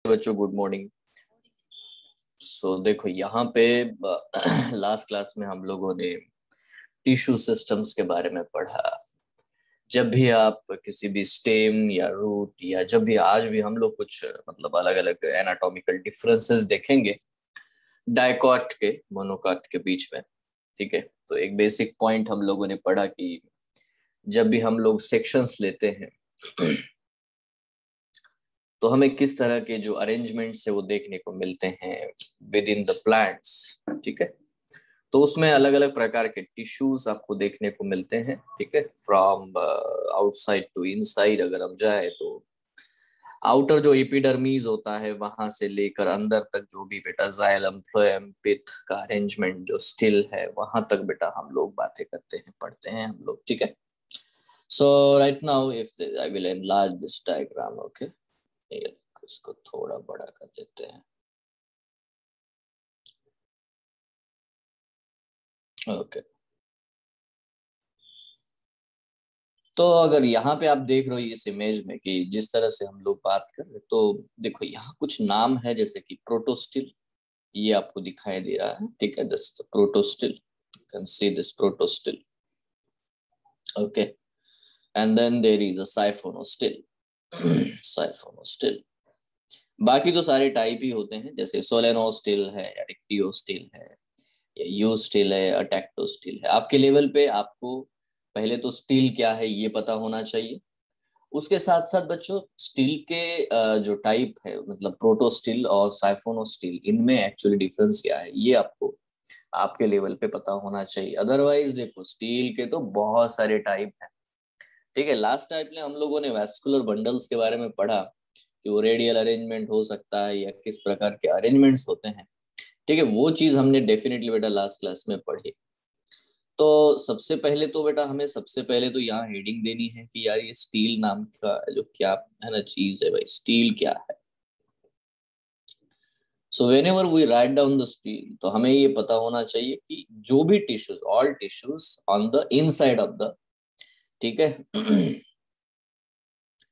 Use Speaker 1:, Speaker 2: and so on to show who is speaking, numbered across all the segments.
Speaker 1: बच्चों good morning. देखो यहाँ पे लास्ट क्लास में हम लोगों ने टिश्यू सिस्टम्स के बारे में पढ़ा। जब भी आप किसी भी स्टेम या रूट या जब भी आज भी हम लोग कुछ मतलब अलग अलग एनाटॉमिकल डिफरेंसेस देखेंगे डाइकॉट के मोनोकॉट के बीच में। ठीक है, तो एक बेसिक पॉइंट हम लोगों ने पढ़ा कि जब भी हम लोग सेक्शंस लेते हैं तो हमें किस तरह के जो अरेंजमेंट्स है वो देखने को मिलते हैं विद इन द प्लांट्स। ठीक है, तो उसमें अलग अलग प्रकार के टिश्यूज आपको देखने को मिलते हैं। ठीक है, फ्रॉम आउटसाइड टू इनसाइड अगर हम जाए तो आउटर जो एपिडर्मीज होता है वहां से लेकर अंदर तक जो भी बेटा जाइलम फ्लोएम पिथ का अरेंजमेंट जो स्टिल है वहां तक बेटा हम लोग बातें करते हैं, पढ़ते हैं हम लोग। ठीक है, so right now if I will enlarge this diagram. Okay, इसको थोड़ा बड़ा कर देते हैं। ओके, तो अगर यहाँ पे आप देख रहे हो इस इमेज में कि जिस तरह से हम लोग बात कर रहे तो देखो यहाँ कुछ नाम है जैसे कि प्रोटोस्टिल, ये आपको दिखाई दे रहा है। ठीक है, this protostele, you can see this protostele. Okay, and then there is a siphonostele. Siphonostele, बाकी तो सारे टाइप ही होते हैं जैसे सोलेनोस्टिल है या इक्टियोस्टिल है या यूस्टिल है, अटैक्टोस्टिल है। आपके लेवल पे आपको पहले तो स्टील क्या है ये पता होना चाहिए। उसके साथ साथ बच्चों स्टील के जो टाइप है मतलब प्रोटोस्टील और साइफोनोस्टील, इनमें एक्चुअली डिफरेंस क्या है ये आपको आपके लेवल पे पता होना चाहिए। अदरवाइज देखो स्टील के तो बहुत सारे टाइप हैं। ठीक है, लास्ट टाइप में हम लोगों ने वैस्कुलर बंडल्स के बारे में पढ़ा कि वो रेडियल अरेंजमेंट हो सकता है या किस प्रकार के अरेंजमेंट्स होते हैं। ठीक है, वो चीज हमने डेफिनेटली बेटा लास्ट क्लास में पढ़ी। तो सबसे पहले तो बेटा हमें सबसे पहले तो यहाँ हेडिंग देनी है कि यार ये स्टील नाम का जो क्या है ना चीज है, भाई स्टील क्या है। So whenever we write down the stele तो हमें ये पता होना चाहिए कि जो भी tissues, all tissues on the inside of the, ठीक है,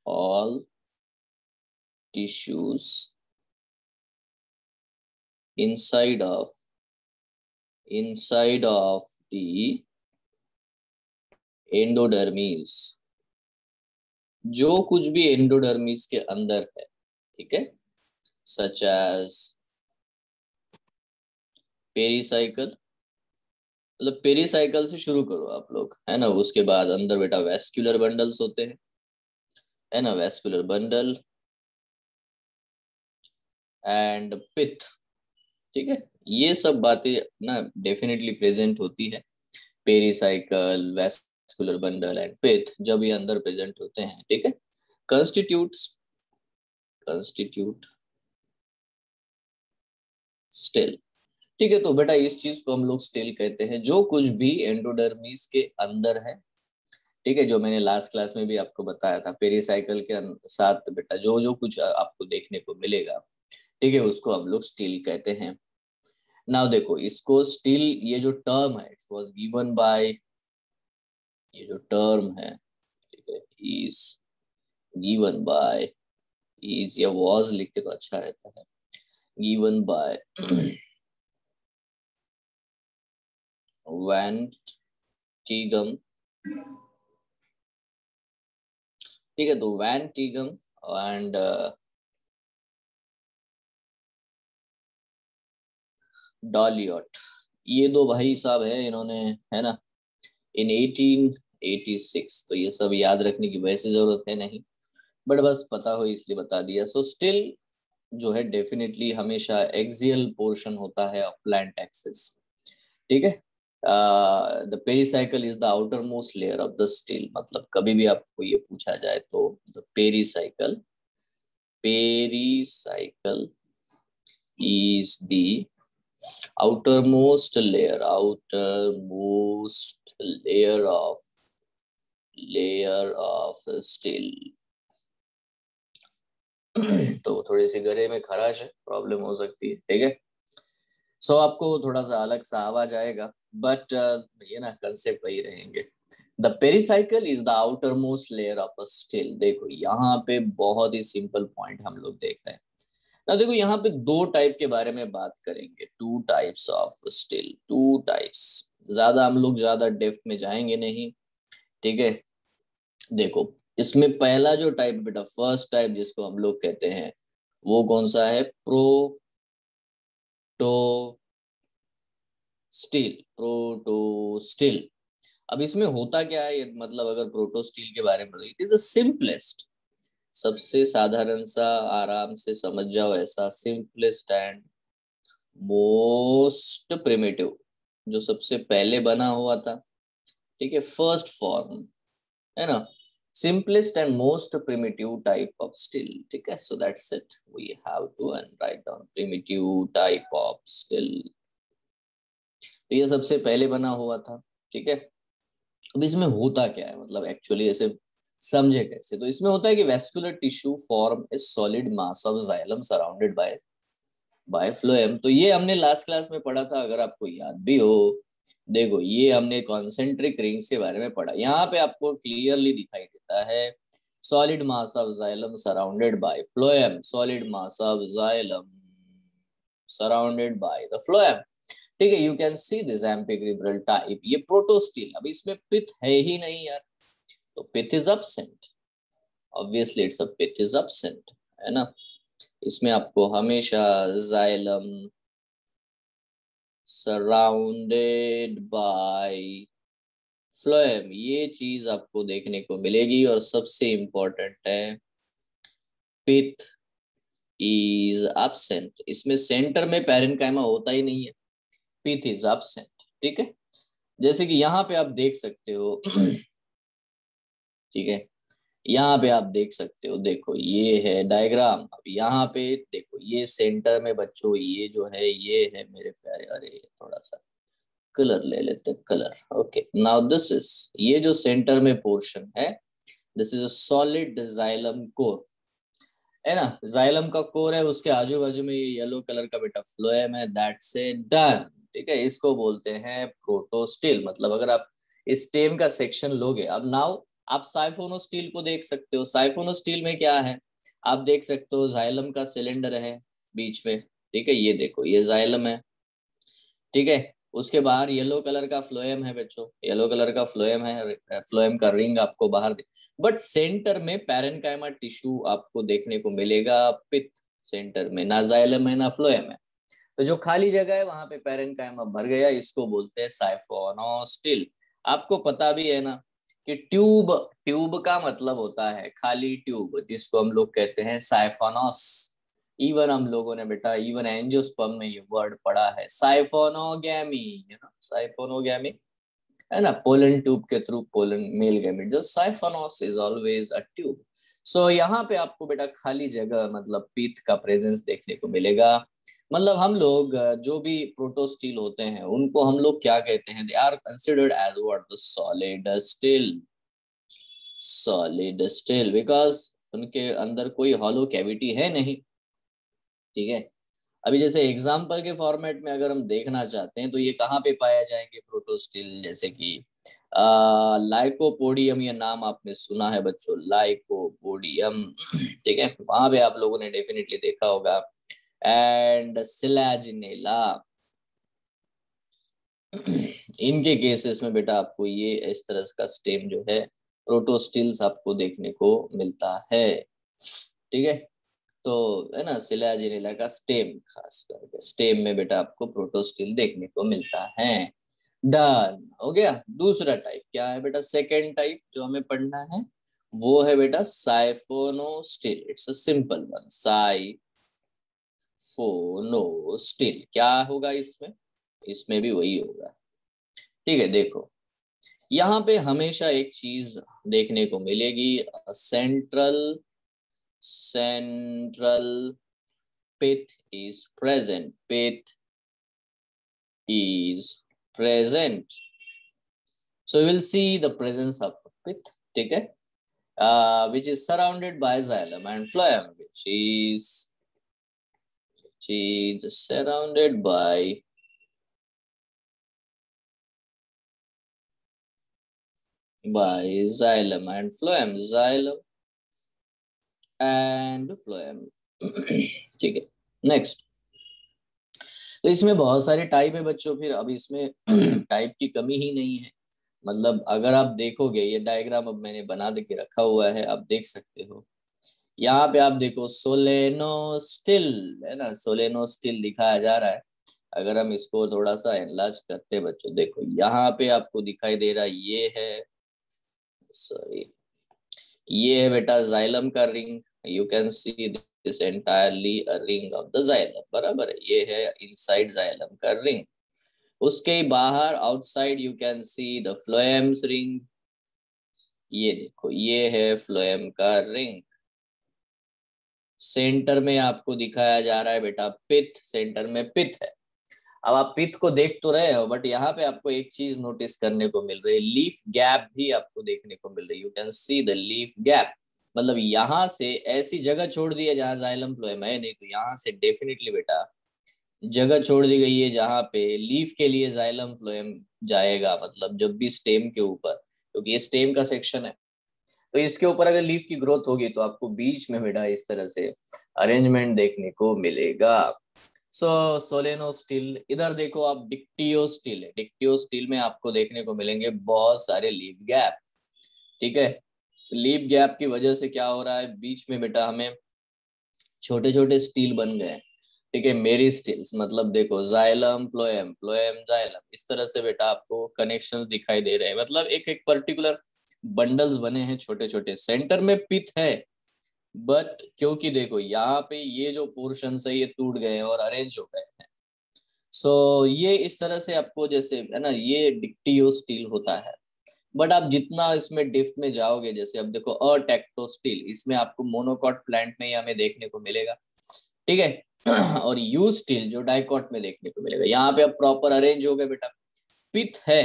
Speaker 1: ऑल टिश्यूज inside of inside of the endodermis, जो कुछ भी एंडोडर्मिस के अंदर है। ठीक है, सच एज पेरीसाइकल, मतलब पेरीसाइकल से शुरू करो आप लोग, है ना। उसके बाद अंदर बेटा वेस्कुलर बंडल्स होते हैं, है ना, वेस्कुलर बंडल एंड पिथ। ठीक है, ये सब बातें ना डेफिनेटली प्रेजेंट होती है। Pericycle, vascular bundle and pith जब ये अंदर प्रेजेंट होते हैं, ठीक है, कंस्टिट्यूट स्टिल। ठीक है, तो बेटा इस चीज को हम लोग स्टिल कहते हैं, जो कुछ भी एंडोडर्मिस के अंदर है। ठीक है, जो मैंने लास्ट क्लास में भी आपको बताया था, पेरीसाइकल के साथ बेटा जो जो कुछ आपको देखने को मिलेगा, ठीक है, उसको हम लोग स्टील कहते हैं। नाउ देखो इसको स्टील, ये जो टर्म है इट वाज गिवन बाय, ये जो टर्म है, ठीक है, इज गिवन बाय, इज या वाज लिख के तो अच्छा रहता है, गिवन बाय वैन टीगम। ठीक है, तो वैन टीगम एंड डॉलियट, ये दो भाई साहब है, इन्होंने, है ना, इन 1886। तो ये सब याद रखने की वैसे जरूरत है नहीं, बट बस पता हो इसलिए बता दिया। सो स्टिल जो है डेफिनेटली हमेशा एक्सियल पोर्शन होता है ऑफ प्लांट एक्सिस। ठीक है, the pericycle is the outer most layer of the still, मतलब कभी भी आपको ये पूछा जाए तो the pericycle, pericycle is the outermost layer, outermost layer of steel। तो थोड़ी सी गले में खराश है, प्रॉब्लम हो सकती है। ठीक है, सो आपको थोड़ा सा अलग सा आवाज आएगा, बट ये ना कंसेप्ट वही रहेंगे। The pericycle is the outer most layer of a still. देखो यहाँ पे बहुत ही सिंपल पॉइंट हम लोग देख रहे हैं। ना देखो यहाँ पे दो टाइप के बारे में बात करेंगे, two types of steel, two types. ज्यादा हम लोग ज्यादा डेप्थ में जाएंगे नहीं, ठीक है। देखो इसमें पहला जो टाइप बेटा, फर्स्ट टाइप जिसको हम लोग कहते हैं, वो कौन सा है? Proto steel, proto steel. अब इसमें होता क्या है, मतलब अगर प्रोटो स्टील के बारे में, इट इज द सिंपलेस्ट, सबसे साधारण सा, आराम से समझ जाओ ऐसा, सिंपलेस्ट एंड मोस्ट प्रिमिटिव, जो सबसे पहले बना हुआ था, ठीक है, फर्स्ट फॉर्म, है ना, simplest and most primitive type of steel, ठीक है। so that's it, we have to and write down primitive type of steel। तो ये सबसे पहले बना हुआ था, ठीक है। अब इसमें होता क्या है, मतलब एक्चुअली ऐसे समझे कैसे? तो इसमें होता है कि vascular tissue form A solid mass of xylem surrounded by phloem. तो ये हमने लास्ट क्लास में पढ़ा था, अगर आपको याद भी हो। देखो ये हमने कॉन्सेंट्रिक रिंग्स के बारे में पढ़ा, यहाँ पे आपको क्लियरली दिखाई देता है solid mass of xylem surrounded by phloem, solid mass of xylem surrounded by the phloem, ठीक है। You can see this amphicribral type, ये प्रोटोस्टील। अब इसमें पिथ है ही नहीं यार, तो pith is absent, obviously it's a pith is absent, है ना। इसमें आपको हमेशा जाइलम सराउंडेड बाय फ्लोएम, ये चीज आपको देखने को मिलेगी। और सबसे इंपॉर्टेंट है, पिथ इज absent, इसमें सेंटर में पैरेन्काइमा होता ही नहीं है, पिथ इज absent, ठीक है। जैसे कि यहाँ पे आप देख सकते हो ठीक है, यहाँ पे आप देख सकते हो, देखो ये है डायग्राम। अब यहाँ पे देखो, ये सेंटर में बच्चों, ये जो है ये है मेरे प्यारे, अरे थोड़ा सा कलर ले लेते, colour, okay. Now this is, ये जो सेंटर में पोर्शन है, this is a solid xylem core, है ना। जाइलम का कोर है, उसके आजू बाजू में ये येलो कलर का बेटा फ्लोएम है, दैट्स ए डन, ठीक है। इसको बोलते हैं प्रोटोस्टिल। मतलब अगर आप स्टेम का सेक्शन लोगे, अब नाउ आप साइफोनोस्टील को देख सकते हो। साइफोनोस्टील में क्या है, आप देख सकते हो जाइलम का सिलेंडर है बीच में, ठीक है। ये देखो ये जाइलम है, ठीक है। उसके बाहर येलो कलर का फ्लोएम है बच्चों, येलो कलर का फ्लोएम है, फ्लोएम का रिंग आपको बाहर दे। बट सेंटर में पैरेन्काइमा टिश्यू आपको देखने को मिलेगा, पिथ सेंटर में, ना जाइलम है ना फ्लोएम है। तो जो खाली जगह है वहां पे पैरेन्काइमा भर गया, इसको बोलते हैं साइफोनोस्टिल। आपको पता भी है ना कि ट्यूब, ट्यूब का मतलब होता है खाली ट्यूब, जिसको हम लोग कहते हैं साइफोनोस। इवन हम लोगों ने बेटा, इवन एंजियोस्पर्म में ये वर्ड पढ़ा है, साइफोनोगैमी, यू नो, साइफोनोगैमी, है ना, पोलन ट्यूब के थ्रू पोलन मेल गैमेट, जो साइफोनोस इज ऑलवेज अ ट्यूब। सो यहाँ पे आपको बेटा खाली जगह, मतलब पीथ का प्रेजेंस देखने को मिलेगा। मतलब हम लोग जो भी प्रोटोस्टील होते हैं उनको हम लोग क्या कहते हैं, they are considered as what, the solid stele, solid stele, because उनके अंदर कोई हॉलो कैविटी है नहीं, ठीक है। अभी जैसे एग्जाम्पल के फॉर्मेट में अगर हम देखना चाहते हैं, तो ये कहाँ पे पाया जाएंगे प्रोटोस्टिल, जैसे कि लाइकोपोडियम, ये नाम आपने सुना है बच्चों, लाइकोपोडियम ठीक है, वहां पे आप लोगों ने डेफिनेटली देखा होगा। एंड सिलाजिनेला, इनके केसेस में बेटा आपको ये इस तरह का स्टेम जो है, प्रोटोस्टिल्स आपको देखने को मिलता है, ठीक है। तो है ना, सिलाजिनेला का स्टेम, खास करके स्टेम में बेटा आपको प्रोटोस्टिल देखने को मिलता है। डन हो गया। दूसरा टाइप क्या है बेटा, सेकेंड टाइप जो हमें पढ़ना है, वो है बेटा siphonostele. It's a simple one, siphonostele. क्या होगा इसमें, इसमें भी वही होगा, ठीक है। देखो यहाँ पे हमेशा एक चीज देखने को मिलेगी, central central pith is present, pith is present, so we will see the presence of pith, ठीक है, which is surrounded by xylem and phloem, which is surrounded by xylem and phloem, xylem and phloem ठीक है। Next, तो इसमें बहुत सारे type है बच्चों। फिर अब इसमें टाइप की कमी ही नहीं है। मतलब अगर आप देखोगे, ये डायग्राम अब मैंने बना दे के रखा हुआ है, आप देख सकते हो। यहाँ पे आप देखो सोलेनोस्टिल है ना, सोलेनोस्टिल दिखाया जा रहा है। अगर हम इसको थोड़ा सा एनलार्ज करते हैं बच्चों, देखो यहाँ पे आपको दिखाई दे रहा है, ये है, सॉरी, ये है बेटा जाइलम का ring. You can see this entirely a ring of the xylem, बराबर है, ये है इनसाइड जाइलम का रिंग। उसके बाहर outside you can see the phloems ring. ये देखो, ये है फ्लोएम का रिंग। सेंटर में आपको दिखाया जा रहा है बेटा पिथ, सेंटर में पिथ है। अब आप पिथ को देख तो रहे हो, बट यहाँ पे आपको एक चीज नोटिस करने को मिल रही है, लीफ गैप भी आपको देखने को मिल रही है। You can see the leaf gap. मतलब यहाँ से ऐसी जगह छोड़ दी है जहां जाइलम फ्लोएम है नहीं, तो यहाँ से डेफिनेटली बेटा जगह छोड़ दी गई है जहाँ पे लीफ के लिए जाइलम फ्लोएम जाएगा। मतलब जब भी स्टेम के ऊपर, क्योंकि ये स्टेम का सेक्शन है, तो इसके ऊपर अगर लीफ की ग्रोथ होगी तो आपको बीच में बेटा इस तरह से अरेंजमेंट देखने को मिलेगा। सो सोलेनोस्टिल, इधर देखो आप, डिक्टियोस्टिल है। डिक्टियोस्टिल में आपको देखने को मिलेंगे बहुत सारे लीफ गैप। ठीक है, लीफ गैप की वजह से क्या हो रहा है, बीच में बेटा हमें छोटे छोटे स्टील बन गए। ठीक है, मेरी स्टील्स, मतलब देखो जाइलम फ्लोएम, फ्लोएम जाइलम, इस तरह से बेटा आपको कनेक्शन दिखाई दे रहे हैं। मतलब एक एक पर्टिकुलर बंडल्स बने हैं छोटे छोटे। सेंटर में पिथ है, बट क्योंकि देखो यहाँ पे ये जो पोर्शन है ये टूट गए हैं और अरेंज हो गए हैं। सो ये इस तरह से आपको, जैसे है ना, ये डिक्टियो स्टील होता है। बट आप जितना इसमें डिफ्ट में जाओगे, जैसे अब देखो अटेक्टो स्टील, इसमें आपको मोनोकॉट प्लांट में ही हमें देखने को मिलेगा। ठीक है और यू स्टील जो डाइकॉट में देखने को मिलेगा। यहाँ पे अब प्रॉपर अरेंज हो गए बेटा। पिथ है,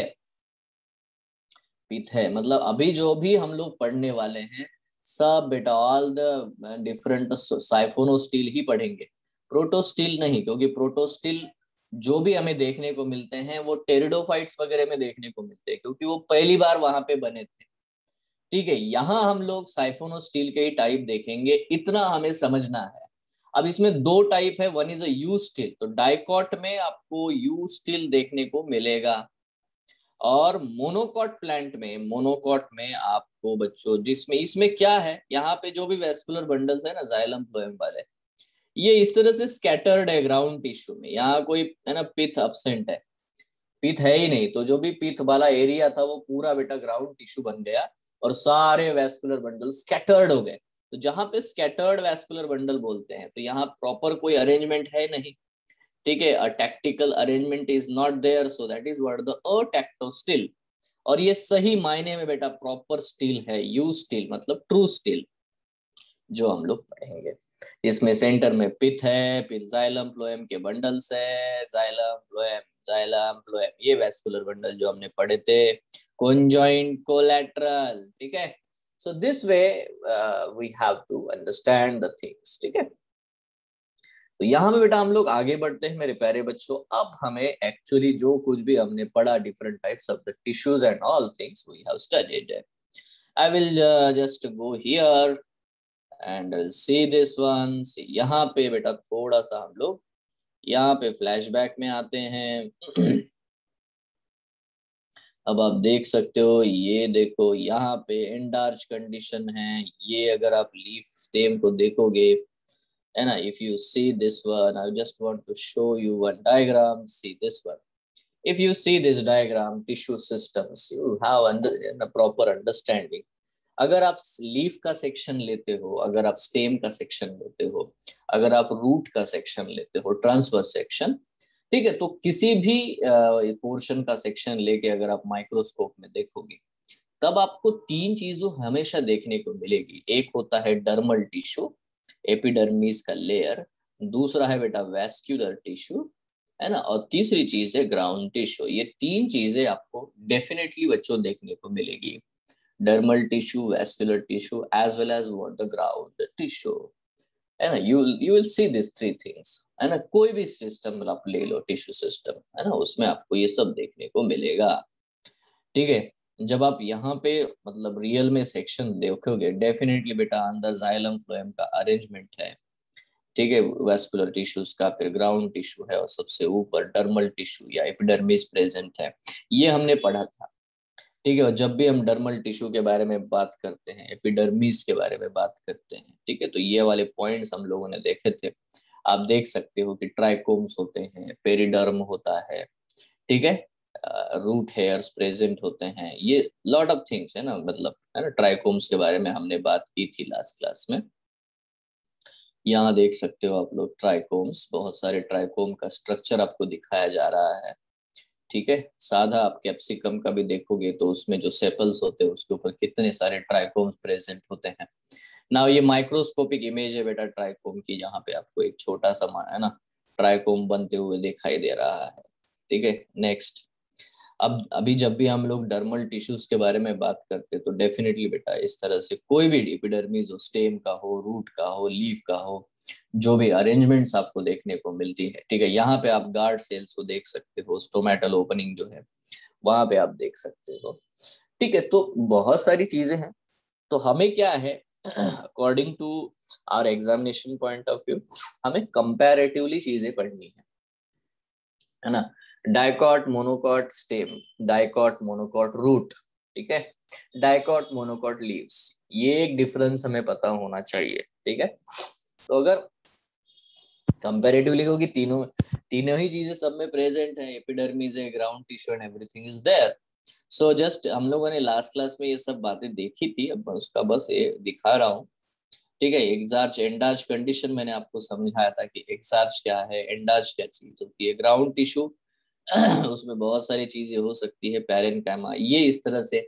Speaker 1: पिथ है, मतलब अभी जो भी हम लोग पढ़ने वाले हैं सब बेटा ऑल द डिफरेंट साइफोनो स्टील ही पढ़ेंगे, प्रोटो स्टील नहीं। क्योंकि प्रोटो स्टील जो भी हमें देखने को मिलते हैं वो टेरिडोफाइट्स वगैरह में देखने को मिलते हैं, क्योंकि वो पहली बार वहां पे बने थे। ठीक है, यहाँ हम लोग साइफोनो स्टील के ही टाइप देखेंगे, इतना हमें समझना है। अब इसमें दो टाइप है, one is a you steel, तो डाइकॉट में आपको यू स्टील देखने को मिलेगा। और मोनोकॉट प्लांट में, मोनोकॉट में आपको बच्चों, जिसमें इसमें क्या है, यहाँ पे जो भी वेस्कुलर बंडल्स है ना जाइलम फ्लोएम वाले, ये इस तरह से स्कैटर्ड है ग्राउंड टिश्यू में। यहाँ कोई है ना पिथ absent है, पिथ है ही नहीं, तो जो भी पिथ वाला एरिया था वो पूरा बेटा ग्राउंड टिश्यू बन गया और सारे वेस्कुलर बंडल स्कैटर्ड हो गए। तो जहां पे स्कैटर्ड वेस्कुलर बंडल बोलते हैं, तो यहाँ प्रॉपर कोई अरेंजमेंट है नहीं। ठीक है, a tactical arrangement is not there, so that is what the atactostele. और ये सही मायने में बेटा प्रॉपर स्टील है, यू स्टील, मतलब ट्रू स्टील जो हम लोग पढ़ेंगे। इसमें सेंटर में पिथ है, फिर जाइलम फ्लोएम के बंडल्स है, जाइलम फ्लोएम, जाइलम फ्लोएम, ये वेस्कुलर बंडल जो हमने पढ़े थे, conjoint कोलैटरल। ठीक है, so this way we have to understand the things. ठीक है, तो यहाँ पे बेटा हम लोग आगे बढ़ते हैं मेरे प्यारे बच्चों। अब हमें एक्चुअली जो कुछ भी हमने पढ़ा, different types of the tissues and all things we have studied, I will just go here and see this one. यहाँ पे बेटा थोड़ा सा हम लोग यहाँ पे फ्लैशबैक में आते हैं। अब आप देख सकते हो, ये देखो यहाँ पे एंडार्च कंडीशन है। ये अगर आप लीफ स्टेम को देखोगे है ना, if you see this one, I just want to show you one diagram, see this one. If you see this diagram, tissue systems, you have a proper understanding. अगर आप लीफ का section लेते हो, अगर आप स्टेम का section लेते हो, अगर आप रूट का सेक्शन लेते हो, ट्रांसवर्स सेक्शन, ठीक है, तो किसी भी पोर्शन का सेक्शन लेके अगर आप माइक्रोस्कोप में देखोगे, तब आपको तीन चीजों हमेशा देखने को मिलेगी। एक होता है डर्मल टिश्यू, एपिडर्मिस का लेयर, दूसरा है बेटा वेस्क्यूलर टिश्यू, है ना, और तीसरी चीज है ग्राउंड टिश्यू। ये तीन चीजें आपको डेफिनेटली बच्चों देखने को मिलेगी, dermal tissue, vascular tissue, as well as what the ground tissue, है ना। You will see this three things, है ना। कोई भी सिस्टम आप ले लो, टिश्यू सिस्टम, है ना, उसमें आपको ये सब देखने को मिलेगा। ठीक है, जब आप यहाँ पे मतलब रियल में सेक्शन देखोगे, डेफिनेटली बेटा अंदर जाइलम फ्लोएम का अरेंजमेंट है। ठीक है, वेस्कुलर टिश्यूज का, फिर ग्राउंड टिश्यू है और सबसे ऊपर डर्मल टिश्यू या एपिडर्मिस प्रेजेंट है। ये हमने पढ़ा था। ठीक है, और जब भी हम डर्मल टिश्यू के बारे में बात करते हैं, एपिडर्मिस के बारे में बात करते हैं, ठीक है, तो ये वाले पॉइंट्स हम लोगों ने देखे थे। आप देख सकते हो कि ट्राइकोम्स होते हैं, पेरिडर्म होता है, ठीक है, रूट हेयर्स प्रेजेंट होते हैं, ये लॉट ऑफ थिंग्स है ना, मतलब है ना। ट्राइकोम्स के बारे में हमने बात की थी लास्ट क्लास में। यहाँ देख सकते हो आप लोग ट्राइकोम्स, बहुत सारे ट्राइकोम का स्ट्रक्चर आपको दिखाया जा रहा है। ठीक है, साधा आप कैप्सिकम का भी देखोगे तो उसमें जो सेपल्स होते हैं उसके ऊपर कितने सारे ट्राइकोम्स प्रेजेंट होते हैं ना। ये माइक्रोस्कोपिक इमेज है बेटा ट्राइकोम की, यहाँ पे आपको एक छोटा सा है ना ट्राइकोम बनते हुए दिखाई दे रहा है। ठीक है, नेक्स्ट। अब अभी जब भी हम लोग डर्मल टिश्यूज के बारे में बात करते हैं तो डेफिनेटली बेटा इस तरह से कोई भी एपिडर्मिस हो, स्टेम का हो, रूट का हो, लीफ का हो, जो भी अरेंजमेंट्स आपको देखने को मिलती है। ठीक है, यहाँ पे आप गार्ड सेल्स को देख सकते हो, स्टोमेटल ओपनिंग जो है वहां पे आप देख सकते हो। ठीक है, तो बहुत सारी चीजें हैं। तो हमें क्या है, according to our examination point of view, हमें कंपैरेटिवली चीजें पढ़नी है ना। Dicot monocot stem, dicot monocot root, ठीक है, डाइकॉट मोनोकॉट लीव्स, ये एक डिफरेंस हमें पता होना चाहिए। ठीक है, तो अगर कंपैरेटिवली होगी, तीनों तीनों ही चीजें सब में प्रेजेंट है, एपिडर्मिस है, ground tissue and everything is there. So just हम लोगों ने लास्ट क्लास में ये सब बातें देखी थी, अब उसका बस ये दिखा रहा हूँ। ठीक है, एक्सार्च एंडार्च कंडीशन मैंने आपको समझाया था कि एक्सार्च क्या है, एंडार्च क्या चीज होती है। ग्राउंड टिश्यू उसमें बहुत सारी चीजें हो सकती है, पैरेनकाइमा, ये इस तरह से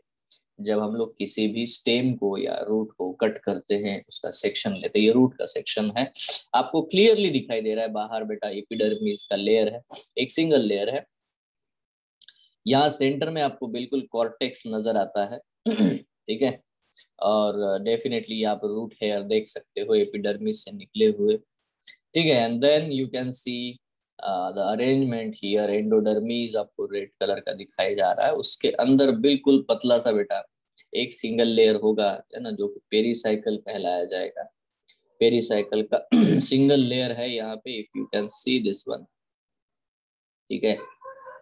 Speaker 1: जब हम लोग किसी भी स्टेम को या रूट को कट करते हैं, उसका सेक्शन लेते हैं, ये रूट का सेक्शन है, आपको क्लियरली दिखाई दे रहा है बाहर बेटा एपिडर्मिस का लेयर है, एक सिंगल लेयर है। यहाँ सेंटर में आपको बिल्कुल कॉर्टेक्स नजर आता है। ठीक है, और डेफिनेटली आप रूट हेयर देख सकते हो एपिडर्मिस से निकले हुए। ठीक है, and then you can see the arrangement here, endodermis आपको रेड कलर का दिखाई जा रहा है, उसके अंदर बिल्कुल पतला सा बेटा एक सिंगल लेयर होगा, है ना, जो पेरीसाइकल कहलाया जाएगा। पेरीसाइकल का सिंगल लेयर है यहाँ पे, if you can see this one. ठीक है,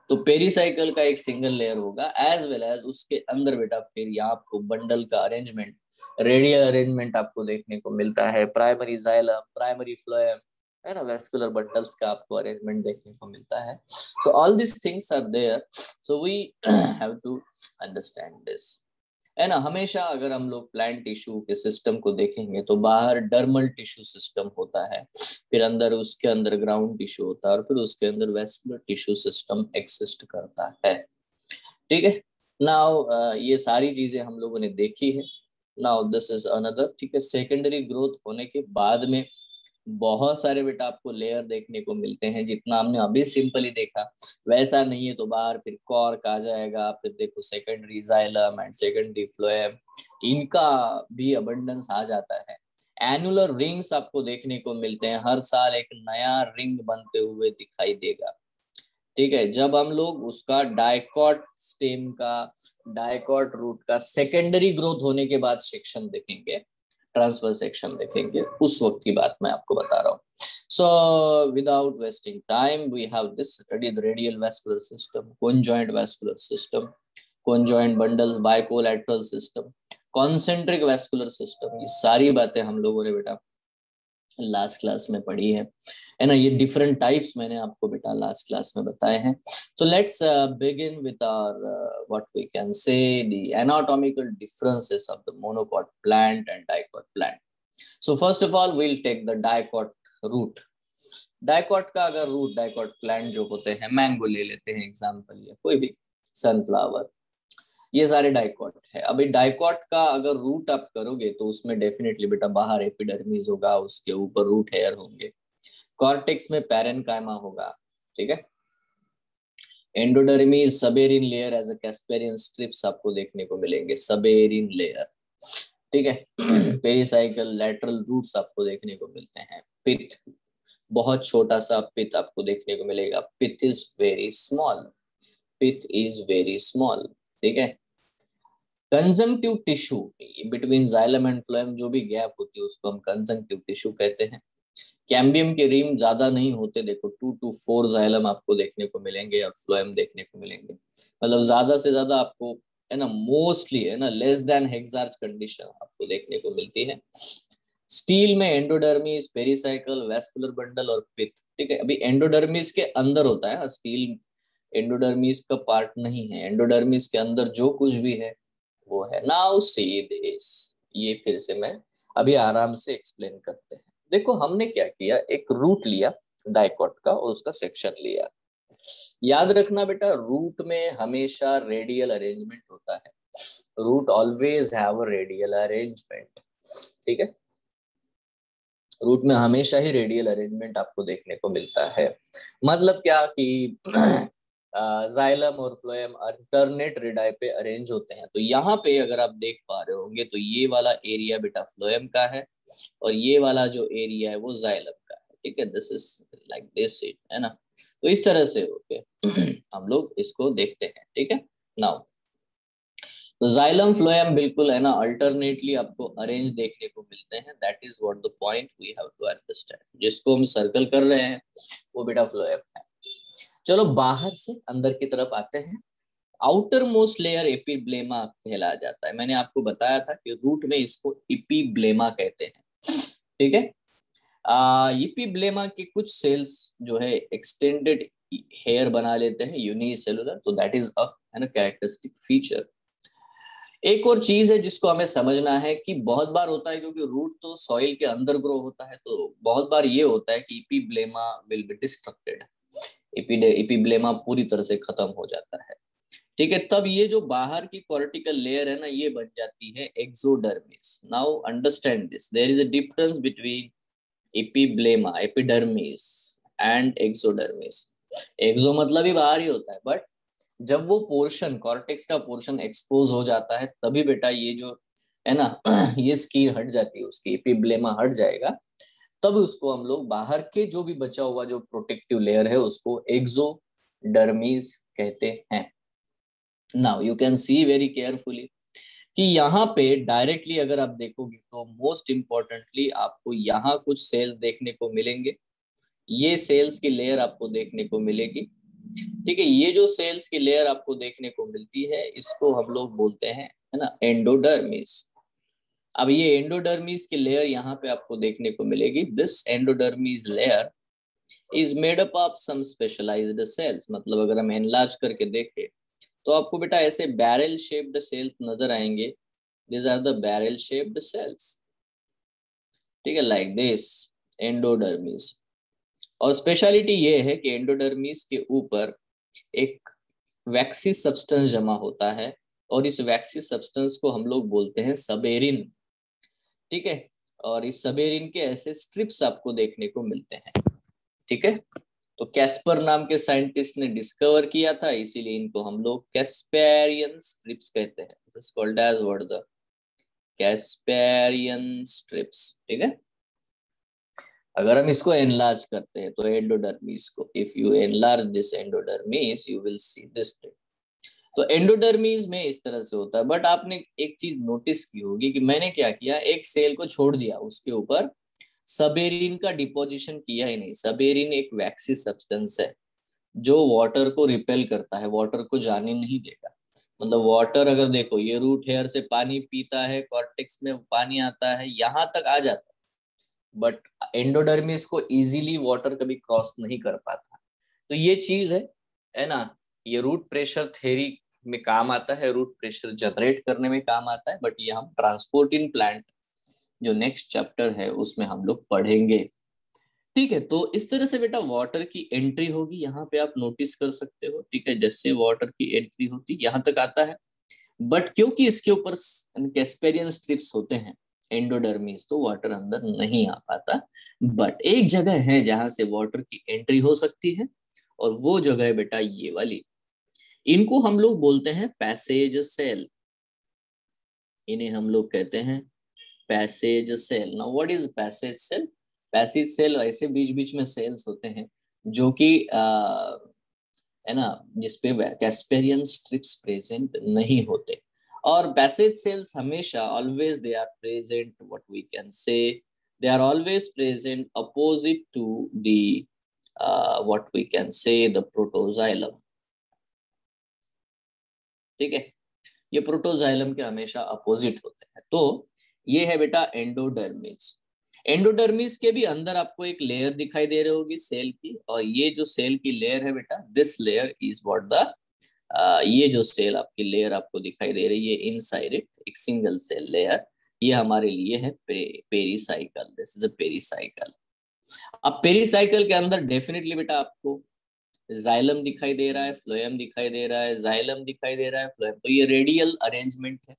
Speaker 1: तो पेरीसाइकल का एक सिंगल लेयर होगा, एज वेल एज उसके अंदर बेटा फिर यहाँ आपको बंडल का अरेंजमेंट, रेडियल अरेंजमेंट आपको देखने को मिलता है, प्राइमरी जाइलम, प्राइमरी फ्लोएम, है ना, वेस्कुलर बंडल्स का आपको अरेंजमेंट देखने को मिलता है। So all this things are there, so we have to understand this, है ना। हमेशा अगर हम लोग प्लांट टिश्यू के सिस्टम को देखेंगे तो बाहर डर्मल टिश्यू सिस्टम होता है, फिर अंदर उसके अंदर ग्राउंड टिश्यू होता है, और फिर उसके अंदर वेस्कुलर टिश्यू सिस्टम एक्सिस्ट करता है। ठीक है, नाउ ये सारी चीजें हम लोगों ने देखी है। नाउ दिस इज अनदर, ठीक है, सेकेंडरी ग्रोथ होने के बाद में बहुत सारे बेटा आपको लेयर देखने को मिलते हैं, जितना हमने अभी सिंपली देखा वैसा नहीं है। तो बाहर फिर कॉर्क आ जाएगा, फिर देखो secondary xylem and secondary phloem, इनका भी अबंडेंस आ जाता है। एनुलर रिंग्स आपको देखने को मिलते हैं, हर साल एक नया रिंग बनते हुए दिखाई देगा। ठीक है, जब हम लोग उसका डाइकॉट स्टेम का, डाइकॉट रूट का सेकेंडरी ग्रोथ होने के बाद सेक्शन देखेंगे, ट्रांसफर सेक्शन देखेंगे, उस वक्त की बात मैं आपको बता रहा हूँ। So without wasting time we have this study the radial vascular system, conjoint vascular system, conjoint bundles, bicollateral system, concentric vascular system, ये सारी बातें हम लोगों ने बेटा लास्ट क्लास में पढ़ी है ना। ये डिफरेंट टाइप्स मैंने आपको बेटा लास्ट क्लास में बताए हैं। So let's begin with our what we can say the anatomical differences of the monocot plant and dicot plant. So first of all we'll take the dicot root. Dicot का अगर root, dicot plant जो होते हैं, mango ले लेते हैं example, या कोई भी सनफ्लावर, ये सारे डाइकॉट है। अभी डाइकॉट का अगर रूट आप करोगे तो उसमें डेफिनेटली बेटा बाहर एपिडर्मिस होगा, उसके ऊपर रूट हेयर होंगे, कॉर्टेक्स में पैरेनकाइमा होगा। ठीक है, endodermis suberin layer as a Casparian strips आपको देखने को मिलेंगे, सबेरिन लेयर। ठीक है, पेरिसाइकल लैटरल रूट्स आपको देखने को मिलते हैं, पिथ, बहुत छोटा सा पिथ आपको देखने को मिलेगा, pith is very small, pith is very small. ठीक है, conjunctive tissue between xylem and phloem, जो भी गैप होती है उसको हम कंजंक्टिव टिश्यू कहते हैं। कैम्बियम के रिम ज्यादा नहीं होते, देखो 2 to 4 जाइलम आपको देखने को मिलेंगे और फ्लोएम देखने को मिलेंगे, मतलब ज्यादा से ज्यादा आपको, है ना, मोस्टली, है ना, लेस देन हेक्सार्च कंडीशन आपको देखने को मिलती है। स्टील में एंडोडर्मिस, पेरिसाइकल, वेस्कुलर बंडल और पिथ, ठीक है। अभी एंडोडर्मिस के अंदर होता है, स्टील एंडोडर्मिस का पार्ट नहीं है, एंडोडर्मिस के अंदर जो कुछ भी है वो है। नाउ सी दिस, ये फिर से मैं अभी आराम से एक्सप्लेन करते हैं। देखो हमने क्या किया, एक रूट लिया डाइकॉट का और उसका सेक्शन लिया। याद रखना बेटा, रूट में हमेशा रेडियल अरेंजमेंट होता है, root always have a radial arrangement, ठीक है। रूट में हमेशा ही रेडियल अरेंजमेंट आपको देखने को मिलता है। मतलब क्या कि जाइलम और फ्लोएम अल्टरनेट रेडाई पे अरेंज होते हैं। तो यहाँ पे अगर आप देख पा रहे होंगे तो ये वाला एरिया बेटा फ्लोएम का है और ये वाला जो एरिया है वो जाइलम का है, ठीक है। This is like this it, है ना। तो इस तरह से ओके हम लोग इसको देखते हैं, ठीक है। नाउ तो जाइलम फ्लोएम बिल्कुल, है ना, अल्टरनेटली आपको अरेंज देखने को मिलते हैं। That is what the point we have to understand. जिसको हम सर्कल कर रहे हैं वो बेटा फ्लोएम है। चलो बाहर से अंदर की तरफ आते हैं। आउटर मोस्ट लेयर एपिब्लेमा कहलाया जाता है। मैंने आपको बताया था कि रूट में इसको एपिब्लेमा कहते हैं, ठीक है। एपिब्लेमा के कुछ सेल्स जो है एक्सटेंडेड हेयर बना लेते हैं यूनिसेलुलर, तो दैट इज अ, है ना, कैरेक्टरिस्टिक फीचर। एक और चीज है जिसको हमें समझना है कि बहुत बार होता है, क्योंकि रूट तो सॉइल के अंदर ग्रो होता है, तो बहुत बार ये होता है कि epiblema will be distracted, epiblema पूरी तरह से खत्म हो जाता है, ठीक है। तब ये जो बाहर की कॉर्टिकल लेयर है ना, ये बन जाती है exodermis. Now understand this, there is a difference between epiblema, epidermis and exodermis. Exo मतलब ही बाहर ही होता है, बट जब वो पोर्शन, कॉर्टेक्स का पोर्शन एक्सपोज हो जाता है तभी बेटा ये जो है ना ये स्कीन हट जाती है, उसकी एपिब्लेमा हट जाएगा, तब उसको हम लोग बाहर के जो भी बचा हुआ जो प्रोटेक्टिव लेयर है उसको एक्सोडर्मिस कहते हैं। Now you can C very carefully कि यहाँ पे डायरेक्टली अगर आप देखोगे तो मोस्ट इंपॉर्टेंटली आपको यहाँ कुछ सेल्स देखने को मिलेंगे, ये सेल्स की लेयर आपको देखने को मिलेगी, ठीक है। ये जो सेल्स की लेयर आपको देखने को मिलती है इसको हम लोग बोलते हैं, है ना, एंडोडर्मिस। अब ये एंडोडर्मिस की लेयर यहाँ पे आपको देखने को मिलेगी। This endodermis layer is made up of some specialised cells. मतलब अगर हम एनलार्ज करके देखें तो आपको बेटा ऐसे बैरल शेप्ड सेल्स नजर आएंगे। This are the barrel shaped cells, ठीक है, लाइक दिस एंडोडर्मिस। और स्पेशलिटी ये है कि एंडोडर्मिस के ऊपर एक वैक्सी सब्सटेंस जमा होता है और इस वैक्सी सब्सटेंस को हम लोग बोलते हैं सबेरिन, ठीक है। और इस सबेरिन के ऐसे स्ट्रिप्स आपको देखने को मिलते हैं, ठीक है। तो कैस्पर नाम के साइंटिस्ट ने डिस्कवर किया था, इसीलिए इनको हम लोग कैस्पेरियन स्ट्रिप्स कहते हैं। This is called as what, the Casparian strips, ठीक है। अगर हम इसको एनलार्ज करते हैं तो एंडोडर्मिस को, if you enlarge this endodermis you will see this. तो एंडोडर्मिस में इस तरह से होता है। बट आपने एक चीज नोटिस की होगी कि मैंने क्या किया, एक सेल को छोड़ दिया, उसके ऊपर सबेरिन का डिपोजिशन किया ही नहीं। सबेरिन एक वैक्सी सब्सटेंस है जो वाटर को रिपेल करता है, वाटर को जाने नहीं देगा। मतलब वाटर अगर देखो, ये रूट हेयर से पानी पीता है, कॉर्टेक्स में पानी आता है, यहाँ तक आ जाता है, बट एंडोडर्मिस को इजीली वाटर कभी क्रॉस नहीं कर पाता। तो ये चीज है ना, ये रूट प्रेशर थ्योरी में काम आता है, रूट प्रेशर जनरेट करने में काम आता है, बट ये हम ट्रांसपोर्ट इन प्लांट जो नेक्स्ट चैप्टर है उसमें हम लोग पढ़ेंगे, ठीक है। तो इस तरह से बेटा वाटर की एंट्री होगी, यहाँ पे आप नोटिस कर सकते हो, ठीक है। जैसे वाटर की एंट्री होती यहाँ तक आता है, बट क्योंकि इसके ऊपर कैस्पेरियन स्ट्रिप्स होते हैं एंडोडर्मिस, तो वाटर अंदर नहीं आ पाता। बट एक जगह है जहां से वाटर की एंट्री हो सकती है और वो जगह है बेटा ये वाली। इनको हम लोग बोलते हैं पैसेज सेल, इन्हें हम लोग कहते हैं passage cell. Now what is passage cell? Passage cell ऐसे बीच बीच में सेल्स होते हैं जो कि है ना, जिसपे कैस्पेरियन स्ट्रिप्स प्रेजेंट नहीं होते। और पैसेज सेल्स हमेशा always they are present, what we can say they are always present opposite to the what we can say the protoxylem. ठीक है, ये प्रोटोजाइलम के हमेशा अपोजिट होते हैं। तो ये है बेटा एंडोडर्मिस। एंडोडर्मिस के भी अंदर आपको एक लेयर दिखाई दे रही होगी सेल की, और ये जो सेल की लेयर है बेटा, this layer is what the ये जो सेल आपकी लेयर आपको दिखाई दे रही है इनसाइड इट, एक सिंगल सेल लेयर, ये हमारे लिए है pericycle. This is a pericycle. अब पेरीसाइकल के अंदर डेफिनेटली बेटा आपको जाइलम दिखाई दे रहा है, फ्लोएम दिखाई दे रहा है, जाइलम दिखाई दे रहा है, फ्लोएम, तो ये रेडियल अरेंजमेंट है।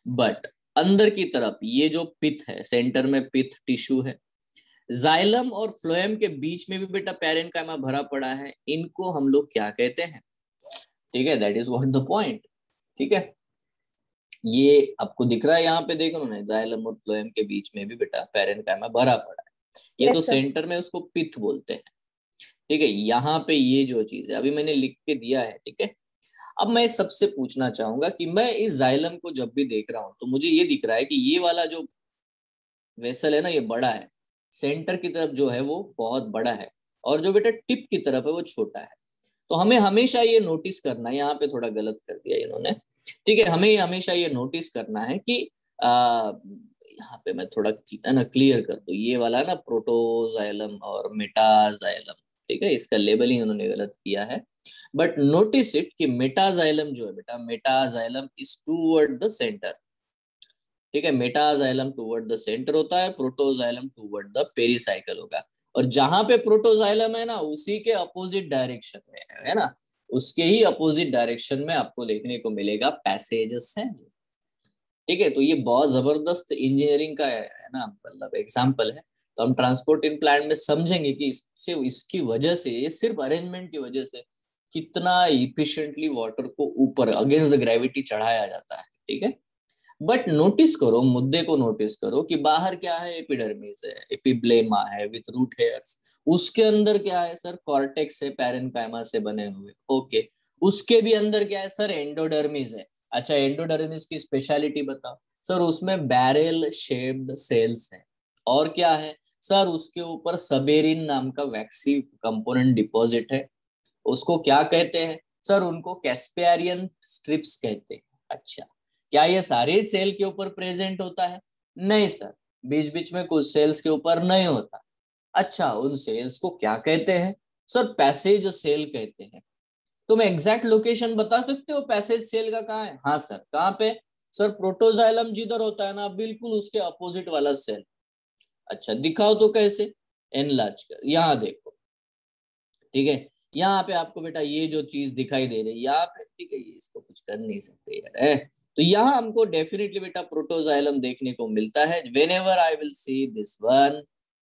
Speaker 1: बट अंदर की तरफ ये जो पिथ है, सेंटर में पिथ टिश्यू है, जाइलम और फ्लोएम के बीच में भी बेटा पैरेन्काइमा भरा पड़ा है, इनको हम लोग क्या कहते हैं? ठीक है, that is what the point. ठीक है, ये आपको दिख रहा है यहाँ पे, देखो ना, जाइलम और फ्लोएम के बीच में भी बेटा पैरेन्काइमा भरा पड़ा है। ये तो सेंटर में उसको पिथ बोलते हैं। ठीक है, यहाँ पे ये जो चीज है अभी मैंने लिख के दिया है। ठीक है, अब मैं सबसे पूछना चाहूंगा कि मैं इस जाइलम को जब भी देख रहा हूं तो मुझे ये दिख रहा है कि ये वाला जो वेसल है ना, ये बड़ा है, सेंटर की तरफ जो है वो बहुत बड़ा है, और जो बेटा टिप की तरफ है वो छोटा है। तो हमें हमेशा ये नोटिस करना है, यहाँ पे थोड़ा गलत कर दिया इन्होंने। ठीक है, हमें हमेशा ये नोटिस करना है कि यहाँ पे मैं थोड़ा ना क्लियर कर दूं, ये वाला ना प्रोटोजाइलम और मेटाजाइलम, ठीक है, इसका लेबलिंग उन्होंने गलत किया है। बट नोटिस इट कि मेटाजाइलम जो है बेटा, metaxylem is toward the centre. ठीक है, मेटाजाइलम टूवर्ड द सेंटर होता है, प्रोटोजाइलम टूवर्ड द पेरीसाइकल होगा। और जहां पे प्रोटोजाइलम है ना, उसी के अपोजिट डायरेक्शन में है ना, उसके ही अपोजिट डायरेक्शन में आपको देखने को मिलेगा पैसेजेस है। ठीक है, तो ये बहुत जबरदस्त इंजीनियरिंग का है ना, मतलब एग्जाम्पल है। तो हम ट्रांसपोर्ट इन प्लांट में समझेंगे कि इससे, इसकी वजह से, ये सिर्फ अरेंजमेंट की वजह से कितना इफिशिएंटली वाटर को ऊपर अगेंस्ट द ग्रेविटी चढ़ाया जाता है। ठीक है, बट नोटिस करो, मुद्दे को नोटिस करो कि बाहर क्या है, एपिडर्मिस है, एपिब्लेमा है विथ रूट हेयर्स। उसके अंदर क्या है सर? कॉर्टेक्स है, पैरेन्काइमा से बने हुए। ओके, उसके भी अंदर क्या है सर? एंडोडर्मिस है। अच्छा, एंडोडर्मिस की स्पेशलिटी बताओ सर। उसमें बैरल शेप्ड सेल्स है। और क्या है सर? उसके ऊपर सबेरिन नाम का वैक्सी कंपोनेंट डिपॉजिट है। उसको क्या कहते हैं सर? उनको कैस्पेरियन स्ट्रिप्स कहते हैं। अच्छा, क्या ये सारे सेल के ऊपर प्रेजेंट होता है? नहीं सर, बीच बीच में कुछ सेल्स के ऊपर नहीं होता। अच्छा, उन सेल्स को क्या कहते हैं सर? पैसेज सेल कहते हैं। तुम एग्जैक्ट लोकेशन बता सकते हो पैसेज सेल का कहाँ है? हाँ सर, कहाँ पे सर? प्रोटोजाइलम जिधर होता है ना, बिल्कुल उसके अपोजिट वाला सेल। अच्छा, दिखाओ तो कैसे? एनलार्ज कर, यहाँ देखो। ठीक है, यहाँ पे आपको बेटा ये जो चीज दिखाई दे रही है यहाँ पे, ठीक है, ये इसको कुछ कर नहीं सकते यार है। तो यहाँ हमको डेफिनेटली बेटा प्रोटोजाइलम देखने को मिलता है। When ever I will see this one,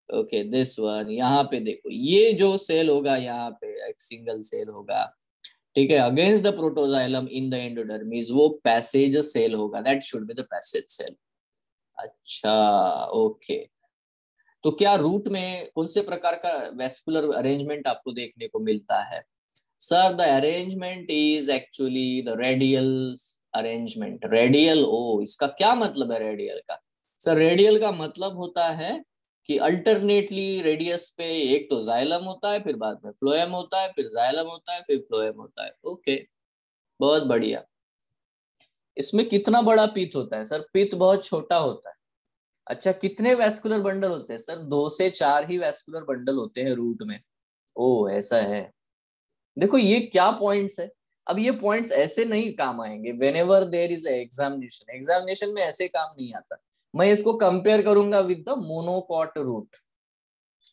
Speaker 1: okay this one, यहाँ पे देखो ये जो सेल होगा, यहाँ पे एक सिंगल सेल होगा। ठीक है, against the protoxylem in the endodermis, वो पैसेज सेल होगा, that should be the passage cell. अच्छा, ओके, तो क्या रूट में कौन से प्रकार का वेस्कुलर अरेंजमेंट आपको देखने को मिलता है sir? The arrangement is actually the radial arrangement. Radial, ओ, इसका क्या मतलब है रेडियल का? सर रेडियल का मतलब होता है कि अल्टरनेटली रेडियस पे एक तो जाइलम होता है, फिर बाद में फ्लोएम होता है, फिर जाइलम होता है, फिर फ्लोएम होता है। ओके, बहुत बढ़िया। इसमें कितना बड़ा पीत होता है सर? पीत बहुत छोटा होता है। अच्छा, कितने वैस्कुलर बंडल होते हैं सर? 2 से 4 ही वैस्कुलर बंडल होते हैं रूट में। ओ, ऐसा है। देखो ये क्या पॉइंट्स है। अब ये पॉइंट्स ऐसे नहीं काम आएंगे whenever there is examination. Examination में ऐसे काम नहीं आता। मैं इसको कंपेयर करूंगा with the monocot root.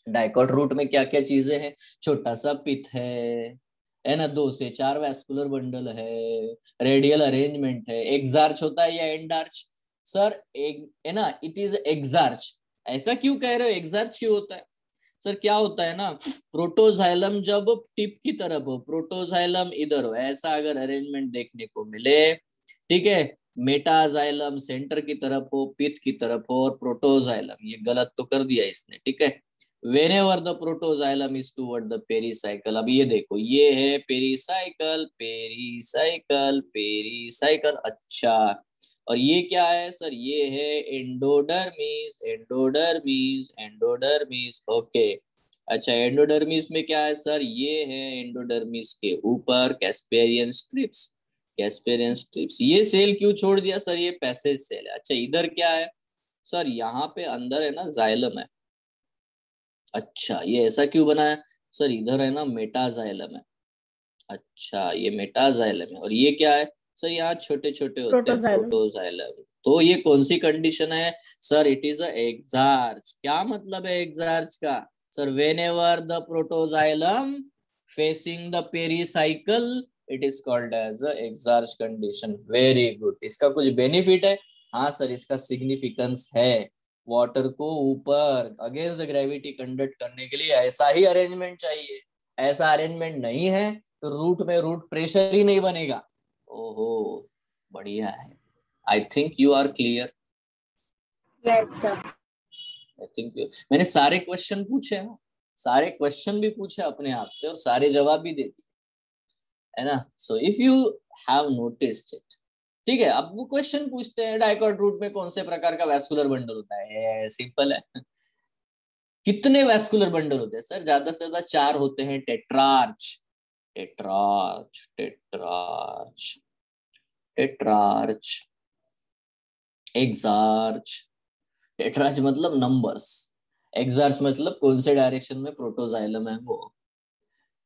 Speaker 1: Dicot root में क्या क्या चीजें हैं? छोटा सा पिथ है ना, 2 से 4 वैस्कुलर बंडल है, रेडियल अरेंजमेंट है। एक्सार्च होता है या एंडार्च? सर एक है ना, इट इज एक्सार्च। ऐसा क्यों कह रहे हो, एक्सार्च क्यों होता है सर? क्या होता है ना, प्रोटोजाइलम जब टिप की तरफ हो, प्रोटोजाइलम इधर हो, ऐसा अगर अरेंजमेंट देखने को मिले, ठीक है, मेटाजाइलम सेंटर की तरफ हो, पिथ की तरफ हो, और प्रोटोजाइलम, ये गलत तो कर दिया इसने, ठीक है, whenever the protoxylem is toward the pericycle। अब ये देखो, ये है पेरीसाइकल, पेरीसाइकल, पेरीसाइकल। अच्छा, और ये क्या है सर? ये है एंडोडर्मिस, एंडोडर्मिस, एंडोडर्मिस। ओके, अच्छा, एंडोडर्मिस में क्या है सर? ये है एंडोडर्मिस के ऊपर कैस्पेरियन स्ट्रिप्स, कैस्पेरियन स्ट्रिप्स। ये सेल क्यों छोड़ दिया सर? ये पैसेज सेल है। अच्छा, इधर क्या है सर? यहाँ पे अंदर है ना जाइलम है। अच्छा, ये ऐसा क्यों बना है सर? इधर है ना मेटाजाइलम है। अच्छा, ये मेटाजाइलम है, और ये क्या है सर? यहाँ छोटे छोटे होते हैं
Speaker 2: प्रोटोजाइलम।
Speaker 1: प्रोटोजाइलम। तो ये कौन सी कंडीशन है sir? It is a exarch. क्या मतलब है एक्सार्च का sir? Whenever the protoxylem facing the pericycle, it is called as a exarch condition. Very good. इसका कुछ बेनिफिट है? हाँ सर, इसका सिग्निफिकेंस है। वाटर को ऊपर अगेंस्ट द ग्रेविटी कंडक्ट करने के लिए ऐसा ही अरेंजमेंट चाहिए। ऐसा अरेंजमेंट नहीं है तो रूट में रूट प्रेशर ही नहीं बनेगा। ओहो, बढ़िया है। I think you are clear.
Speaker 2: Yes sir.
Speaker 1: I think मैंने सारे क्वेश्चन पूछे हैं, सारे क्वेश्चन भी पूछे अपने आप से और सारे जवाब भी दे दिए, है ना? So if you have noticed it, ठीक है। अब वो क्वेश्चन पूछते हैं डाइकॉट रूट में कौन से प्रकार का वैस्कुलर बंडल होता है? सिंपल है। कितने वैस्कुलर बंडल होते हैं सर? ज्यादा से ज्यादा 4 होते हैं। टेट्रार्च, टेट्रार्च, टेट्रार्च, टेट्रार्च, एक्सार्च। टेट्रार्च मतलब नंबर्स, एक्सार्च मतलब कौन से डायरेक्शन में प्रोटोजाइलम है वो।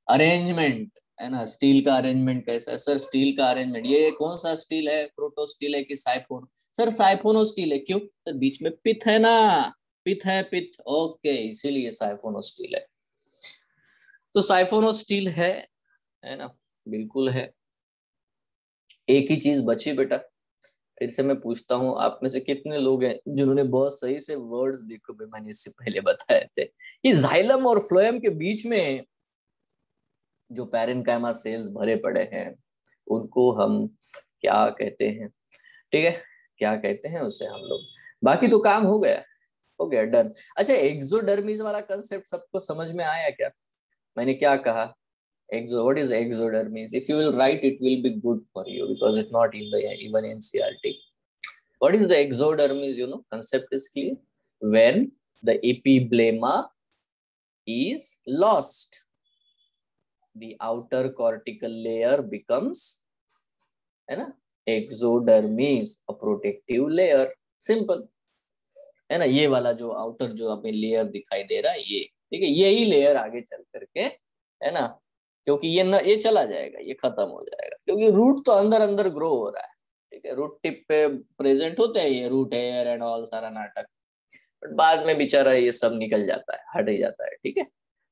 Speaker 1: अरेंजमेंट, है ना? स्टील का अरेंजमेंट कैसा है सर? स्टील का अरेंजमेंट, ये कौन सा स्टील है? प्रोटो स्टील है कि साइफोन? सर साइफोनो स्टील है। क्यों सर? बीच में पिथ है ना, पिथ है, पिथ। ओके, इसीलिए साइफोनो स्टील है। तो साइफोनो स्टील है ना? बिल्कुल है। एक ही चीज बची बेटा, फिर से मैं पूछता हूँ, आप में से कितने लोग हैं जिन्होंने बहुत सही से वर्ड्स, देखो भी मैंने इससे पहले बताए थे, ये जाइलम और फ्लोएम के बीच में जो पैरेन्काइमा सेल्स भरे पड़े हैं उनको हम क्या कहते हैं? ठीक है, क्या कहते हैं उसे हम लोग? बाकी तो काम हो गया, हो गया, डन। अच्छा, एक्सोडर्मिस वाला कंसेप्ट सबको समझ में आया क्या? मैंने क्या कहा? what is exodermis? If you will write, it will be good for you because it's not in the even NCERT. What is the exodermis? Concept is clear. When the epiblema is lost, the outer cortical layer becomes, है ना, exodermis, a protective layer. Simple, है ना? ये वाला जो outer जो हमें layer दिखाई दे रहा है, ये ठीक है, यही लेयर आगे चल करके, है ना, क्योंकि ये चला जाएगा, ये खत्म हो जाएगा, क्योंकि रूट तो अंदर अंदर ग्रो हो रहा है। ठीक है, रूट टिप पे प्रेजेंट होते हैं ये रूट हेयर एंड ऑल सारा नाटक, बट बाद में बेचारा ये सब निकल जाता है, हट ही जाता है। ठीक है,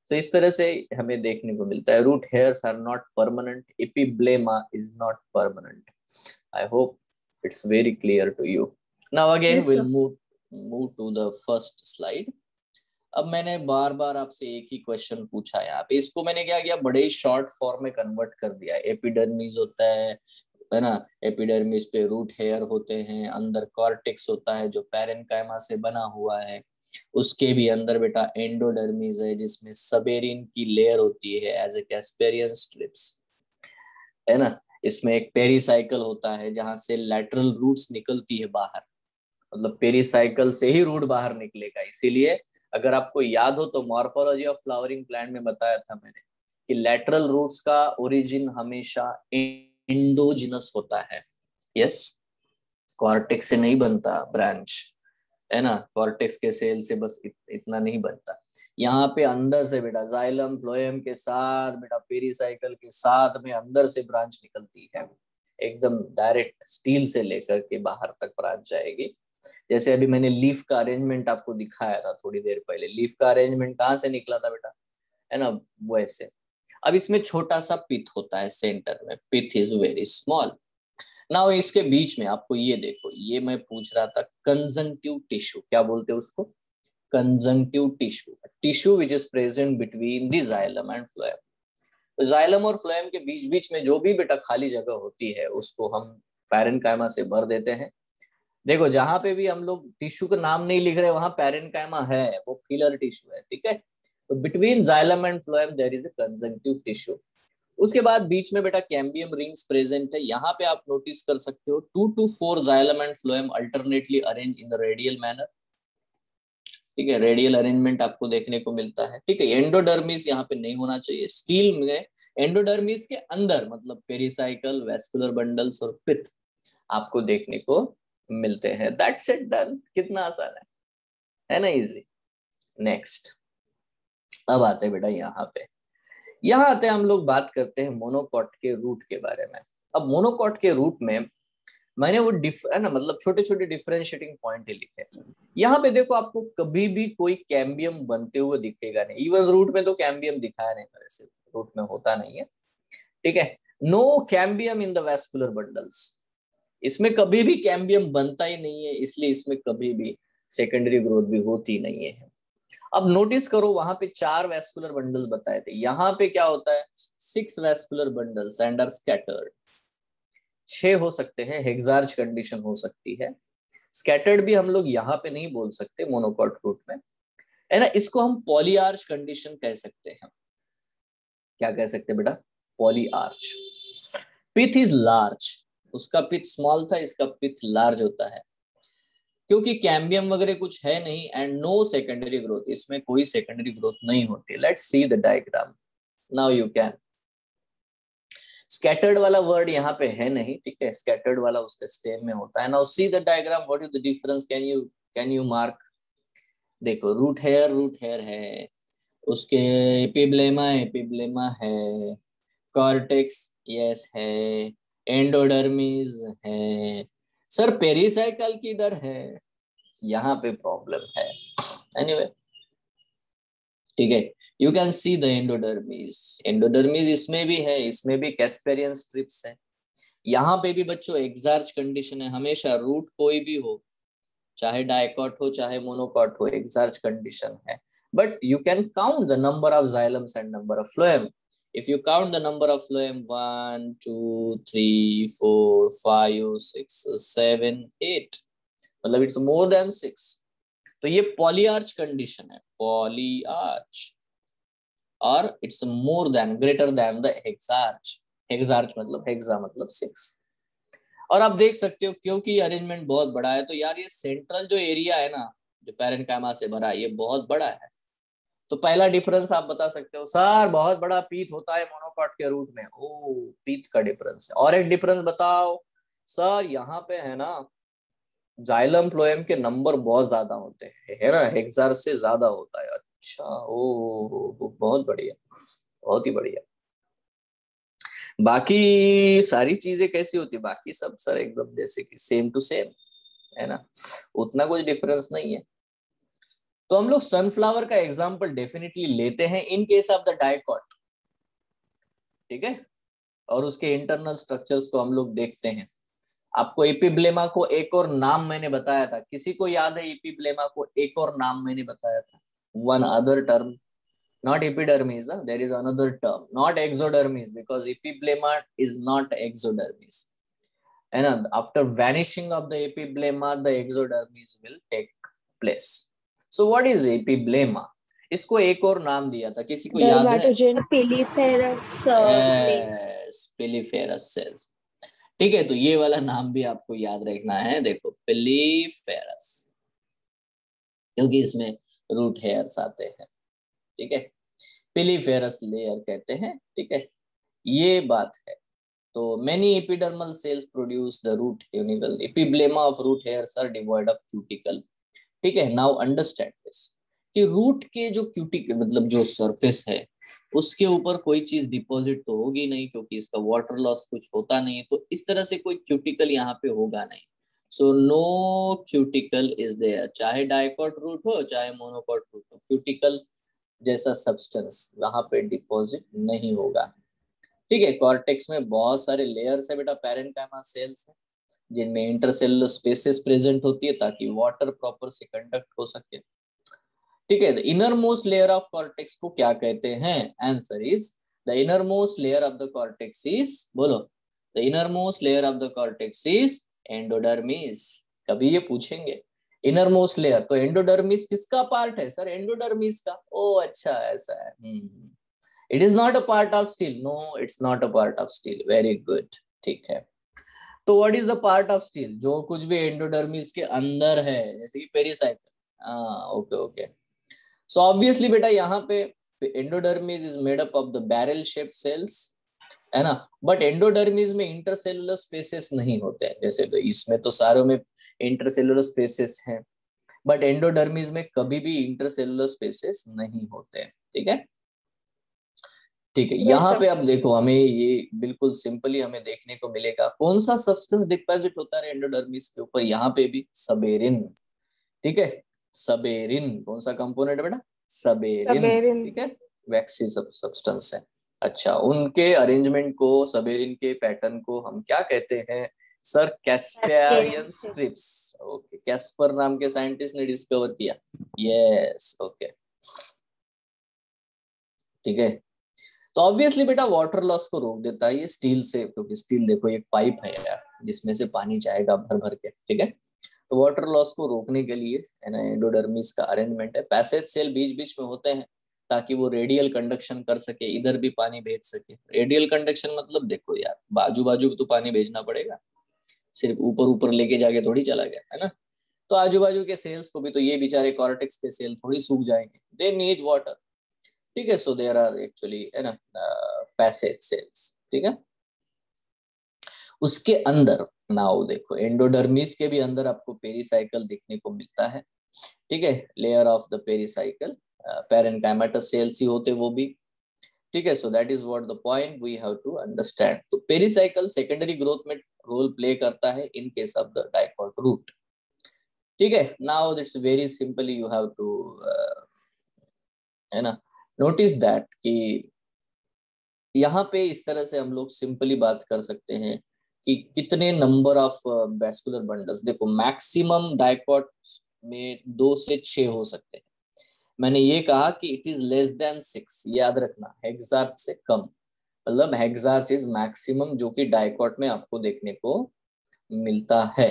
Speaker 1: तो इस तरह से हमें देखने को मिलता है। Root hairs are not permanent, epiblema is not permanent. I hope it's very clear to you. Now again
Speaker 2: yes
Speaker 1: will
Speaker 2: sir.
Speaker 1: Move to the first slide. अब मैंने बार बार आपसे एक ही क्वेश्चन पूछा है यहाँ पे, इसको मैंने क्या किया, बड़े ही शॉर्ट फॉर्म में कन्वर्ट कर दिया। एपिडर्मिस होता है ना? एपिडर्मिस पे रूट हेयर होते हैं, अंदर कॉर्टेक्स होता है जो पैरेन्काइमा से बना हुआ है, उसके भी अंदर बेटा एंडोडर्मिस है जिसमें सबेरिन की लेयर होती है एज ए कैस्पेरियन स्ट्रिप्स, है ना? इसमें एक पेरीसाइकल होता है जहां से लैटरल रूट्स निकलती है बाहर, मतलब पेरीसाइकल से ही रूट बाहर निकलेगा। इसीलिए अगर आपको याद हो तो मॉर्फोलॉजी ऑफ फ्लावरिंग प्लांट में बताया था मैंने कि लैटरल रूट्स का ओरिजिन हमेशा एंडोजिनस होता है। यस, कॉर्टेक्स से नहीं बनता ब्रांच, है ना? कॉर्टेक्स के सेल से बस इतना नहीं बनता। यहाँ पे अंदर से बेटा जाइलम फ्लोएम के साथ बेटा पेरीसाइकल के साथ में अंदर से ब्रांच निकलती है, एकदम डायरेक्ट स्टील से लेकर के बाहर तक ब्रांच जाएगी। जैसे अभी मैंने लीफ का अरेंजमेंट आपको दिखाया था थोड़ी देर पहले, लीफ का अरेंजमेंट कहाँ से निकला था बेटा, है ना? वैसे अब इसमें छोटा सा पिथ होता है सेंटर में, pith is very small. Now इसके बीच में आपको ये देखो, ये मैं पूछ रहा था कंजंक्टिव टिश्यू, क्या बोलते हैं उसको? Conjunctive tissue, tissue which is present between the xylem and phloem. तो जाइलम और फ्लोएम के बीच बीच में जो भी बेटा खाली जगह होती है उसको हम पैरेन्काइमा से भर देते हैं। देखो, जहां पे भी हम लोग टिश्यू का नाम नहीं लिख रहे वहां पैरेन्काइमा है, वो फिलर टिश्यू है। ठीक है, तो between xylem and phloem there is a conjunctive tissue. उसके बाद बीच में बेटा कैम्बियम रिंग्स प्रेजेंट है। यहाँ पे आप नोटिस कर सकते हो 2 to 4 xylem and phloem alternately arrange in the radial manner. ठीक है, रेडियल अरेंजमेंट आपको देखने को मिलता है। ठीक है, एंडोडर्मिस यहाँ पे नहीं होना चाहिए। स्टील में एंडोडर्मिस के अंदर मतलब पेरिसाइकल, वेस्कुलर बंडल्स और पिथ आपको देखने को मिलते हैं। That's it, done. कितना आसान है ना, इजी। नेक्स्ट, अब आते हैं बेटा यहाँ आते हैं हम लोग बात करते हैं मोनोकॉट के रूट के बारे में। अब मोनोकॉट के रूट में मैंने वो है ना, मतलब छोटे छोटे डिफरेंशिएटिंग पॉइंट लिखे। यहाँ पे देखो, आपको कभी भी कोई कैम्बियम बनते हुए दिखेगा नहीं। इवन रूट में तो कैम्बियम दिखाया नहीं, वैसे रूट में होता नहीं है। ठीक है, no cambium in the vascular bundles. इसमें कभी भी कैम्बियम बनता ही नहीं है, इसलिए इसमें कभी भी सेकेंडरी ग्रोथ भी होती नहीं है। अब नोटिस करो, वहां पे 4 वेस्कुलर बंडल बताए थे, यहाँ पे क्या होता है 6 vascular bundles and are scattered. 6 हो सकते हैं, हेक्सार्च कंडीशन हो सकती है। स्कैटर्ड भी हम लोग यहाँ पे नहीं बोल सकते मोनोकॉट रूट में, है ना। इसको हम पॉलीआर्च कंडीशन कह सकते हैं। क्या कह सकते हैं बेटा, पॉलीआर्च। पिथ इज लार्ज, उसका पिथ स्मॉल था, इसका पिथ लार्ज होता है क्योंकि कैम्बियम वगैरह कुछ है नहीं एंड नो सेकेंडरी ग्रोथ, इसमें कोई सेकेंडरी ग्रोथ नहीं होती। Let's see the diagram now you can. Scattered वाला वर्ड यहाँ पे है नहीं, ठीक है, स्कैटर्ड वाला उसके स्टेम में होता है। Now see the diagram, what is the difference, can you mark. देखो, रूट हेयर है, उसके एपिब्लेमा है, कॉर्टेक्स यस है, एंडोडर्मिस है। सर पेरिसाइकल किधर है, यहाँ पे प्रॉब्लम है। एनीवे, ठीक है, you can see the endodermis इसमें भी है, इसमें भी कैस्पेरियन स्ट्रिप्स है। यहाँ पे भी बच्चों एक्सार्च कंडीशन है हमेशा, रूट कोई भी हो, चाहे डाइकॉट हो चाहे मोनोकॉट हो, एक्सार्च कंडीशन है। But you can count the number of xylems and number of phloem. If you count the number of phloem 1 2 3 4 5 6 7 8, मतलब इट्स मोर देन 6, तो ये पॉलीआर्च कंडीशन है, पॉलीआर्च। और it's more than, greater than the hexarch. Hexarch मतलब hexa मतलब 6। और आप देख सकते हो क्योंकि अरेंजमेंट बहुत बड़ा है, तो यार ये सेंट्रल जो एरिया है ना, जो पैरेन्काइमा से भरा है, ये बहुत बड़ा है। तो पहला डिफरेंस आप बता सकते हो, सर बहुत बड़ा पीथ होता है मोनोकॉट के रूट में। ओ, पीथ का डिफरेंस है। और एक डिफरेंस बताओ सर, यहाँ पे है ना जाइलम फ्लोएम के नंबर बहुत ज्यादा होते हैं, है ना, हेक्सार से ज्यादा होता है। अच्छा, ओ बहुत बढ़िया, बहुत ही बढ़िया। बाकी सारी चीजें कैसी होती, बाकी सब सर एकदम जैसे कि सेम टू सेम, है ना, उतना कुछ डिफरेंस नहीं है। तो हम लोग सनफ्लावर का एग्जांपल डेफिनेटली लेते हैं इन केस ऑफ द डाइकॉट, ठीक है। और उसके इंटरनल स्ट्रक्चर्स को हम लोग देखते हैं। आपको एपिब्लेमा को एक और नाम मैंने बताया था, किसी को याद है एपिब्लेमा को एक और नाम मैंने बताया था, one other term, not epidermis, there is another term, not exodermis, because epiblema is not exodermis, and after vanishing of the epiblema the exodermis will take place. So what is epiblema? इसको एक और नाम दिया था, किसी को याद है?
Speaker 2: पिलीफेरस
Speaker 1: पिलीफेरस सेल्स। ठीक है, तो ये वाला नाम भी आपको याद रखना है। देखो, पिलीफेरस, क्योंकि इसमें रूट हेयर्स आते हैं, ठीक है, पिलीफेरस लेयर कहते हैं, ठीक है, ये बात है। तो many epidermal cells produce the root unicell, epiblema of root hairs are devoid of cuticle. ठीक है, नाउ अंडरस्टैंड दिस कि रूट के जो क्यूटिकल मतलब जो सरफेस है उसके ऊपर कोई चीज डिपॉजिट तो होगी नहीं, क्योंकि इसका वाटर लॉस कुछ होता नहीं है, तो इस तरह से कोई क्यूटिकल यहाँ पे होगा नहीं। So no cuticle is there, चाहे डाइकॉट रूट हो चाहे मोनोकॉट रूट हो, क्यूटिकल जैसा सब्सटेंस वहां पे डिपॉजिट नहीं होगा। ठीक है, कॉर्टेक्स में बहुत सारे लेयर्स है बेटा, पैरेन्काइमा सेल्स है जिनमें इंटरसेलुलर स्पेसेस प्रेजेंट होती है ताकि वाटर प्रॉपर से कंडक्ट हो सके। ठीक है, the inner most layer of cortex को क्या कहते हैं? Answer is the inner most layer of the cortex is, बोलो, the inner most layer of the cortex is endodermis. कभी ये पूछेंगे इनर मोस्ट लेयर, तो एंडोडर्मिस किसका पार्ट है सर? एंडोडर्मिस का। ओ अच्छा, ऐसा है। It is not a part of stele, no it's not a part of stele, very good, ठीक है। तो what is the part of steel? जो कुछ भी एंडोडर्मिस के अंदर है, जैसे कि पेरिसाइकिल। हाँ, ओके ओके। सो ऑब्वियसली बेटा यहाँ पे endodermis is made up of the barrel shaped sales, है ना। बट एंडोडर्मिस में इंटरसेलुलर स्पेसेस नहीं होते हैं, जैसे तो इसमें तो सारों में इंटरसेलुलर स्पेसेस हैं, बट एंडोडर्मिस में कभी भी इंटरसेलुलर स्पेसेस नहीं होते हैं, ठीक है। ठीक है,
Speaker 2: यस
Speaker 1: यहाँ
Speaker 2: सर।
Speaker 1: पे अब देखो, हमें ये बिल्कुल सिंपली हमें देखने को मिलेगा कौन सा सब्सटेंस डिपॉजिट होता है एंडोडर्मिस के ऊपर, यहाँ पे भी सबेरिन, ठीक है। सबेरिन कौन सा कंपोनेंट है बेटा? सबेरिन,
Speaker 2: सबेरिन।
Speaker 1: ठीक है। वैक्सी सब्सटेंस है। अच्छा, उनके अरेंजमेंट को, सबेरिन के पैटर्न को हम क्या कहते हैं sir? Casparian
Speaker 2: Casparian.
Speaker 1: Strips. Okay, Caspar नाम के साइंटिस्ट ने डिस्कवर किया। यस, ओके, ठीक है। तो ऑब्वियसली बेटा वाटर लॉस को रोक देता है ये स्टील से, क्योंकि स्टील देखो एक पाइप है यार, जिसमें से पानी जाएगा भर भर के, ठीक है। तो वाटर लॉस को रोकने के लिए है ना, एंडोडर्मिस का अरेंजमेंट है। पैसेज सेल बीच बीच में होते हैं ताकि वो रेडियल कंडक्शन कर सके, इधर भी पानी भेज सके। रेडियल कंडक्शन मतलब देखो यार, बाजू बाजू तो पानी भेजना पड़ेगा, सिर्फ ऊपर ऊपर लेके जाके थोड़ी चला गया, है ना। तो आजू बाजू के सेल्स को भी, तो ये बेचारे कॉर्टेक्स के सेल थोड़ी सूख जाएंगे, दे नीड वाटर, ठीक है। सो देयर आर एक्चुअली, है ना, पैसेज सेल्स, ठीक है। उसके अंदर नाउ देखो, एंडोडर्मिस के भी अंदर आपको पेरिसाइकल देखने को मिलता है, ठीक है। Layer of the pericycle, parenchymatous cells ही होते वो भी, ठीक है। So that is what the point we have to understand. तो पेरिसाइकल सेकेंडरी ग्रोथ में रोल प्ले करता है in case of the dicot root, ठीक है। Now that's very simply you have to, है ना, नोटिस दैट कि यहाँ पे इस तरह से हम लोग सिंपली बात कर सकते हैं कि कितने नंबर ऑफ वैस्कुलर बंडल्स। देखो मैक्सिमम डाइकॉट में 2 से 6 हो सकते हैं। मैंने ये कहा कि इट इज लेस देन 6, याद रखना, हेक्सार्च से कम, मतलब हेक्सार्च इज मैक्सिमम जो कि डाइकॉट में आपको देखने को मिलता है,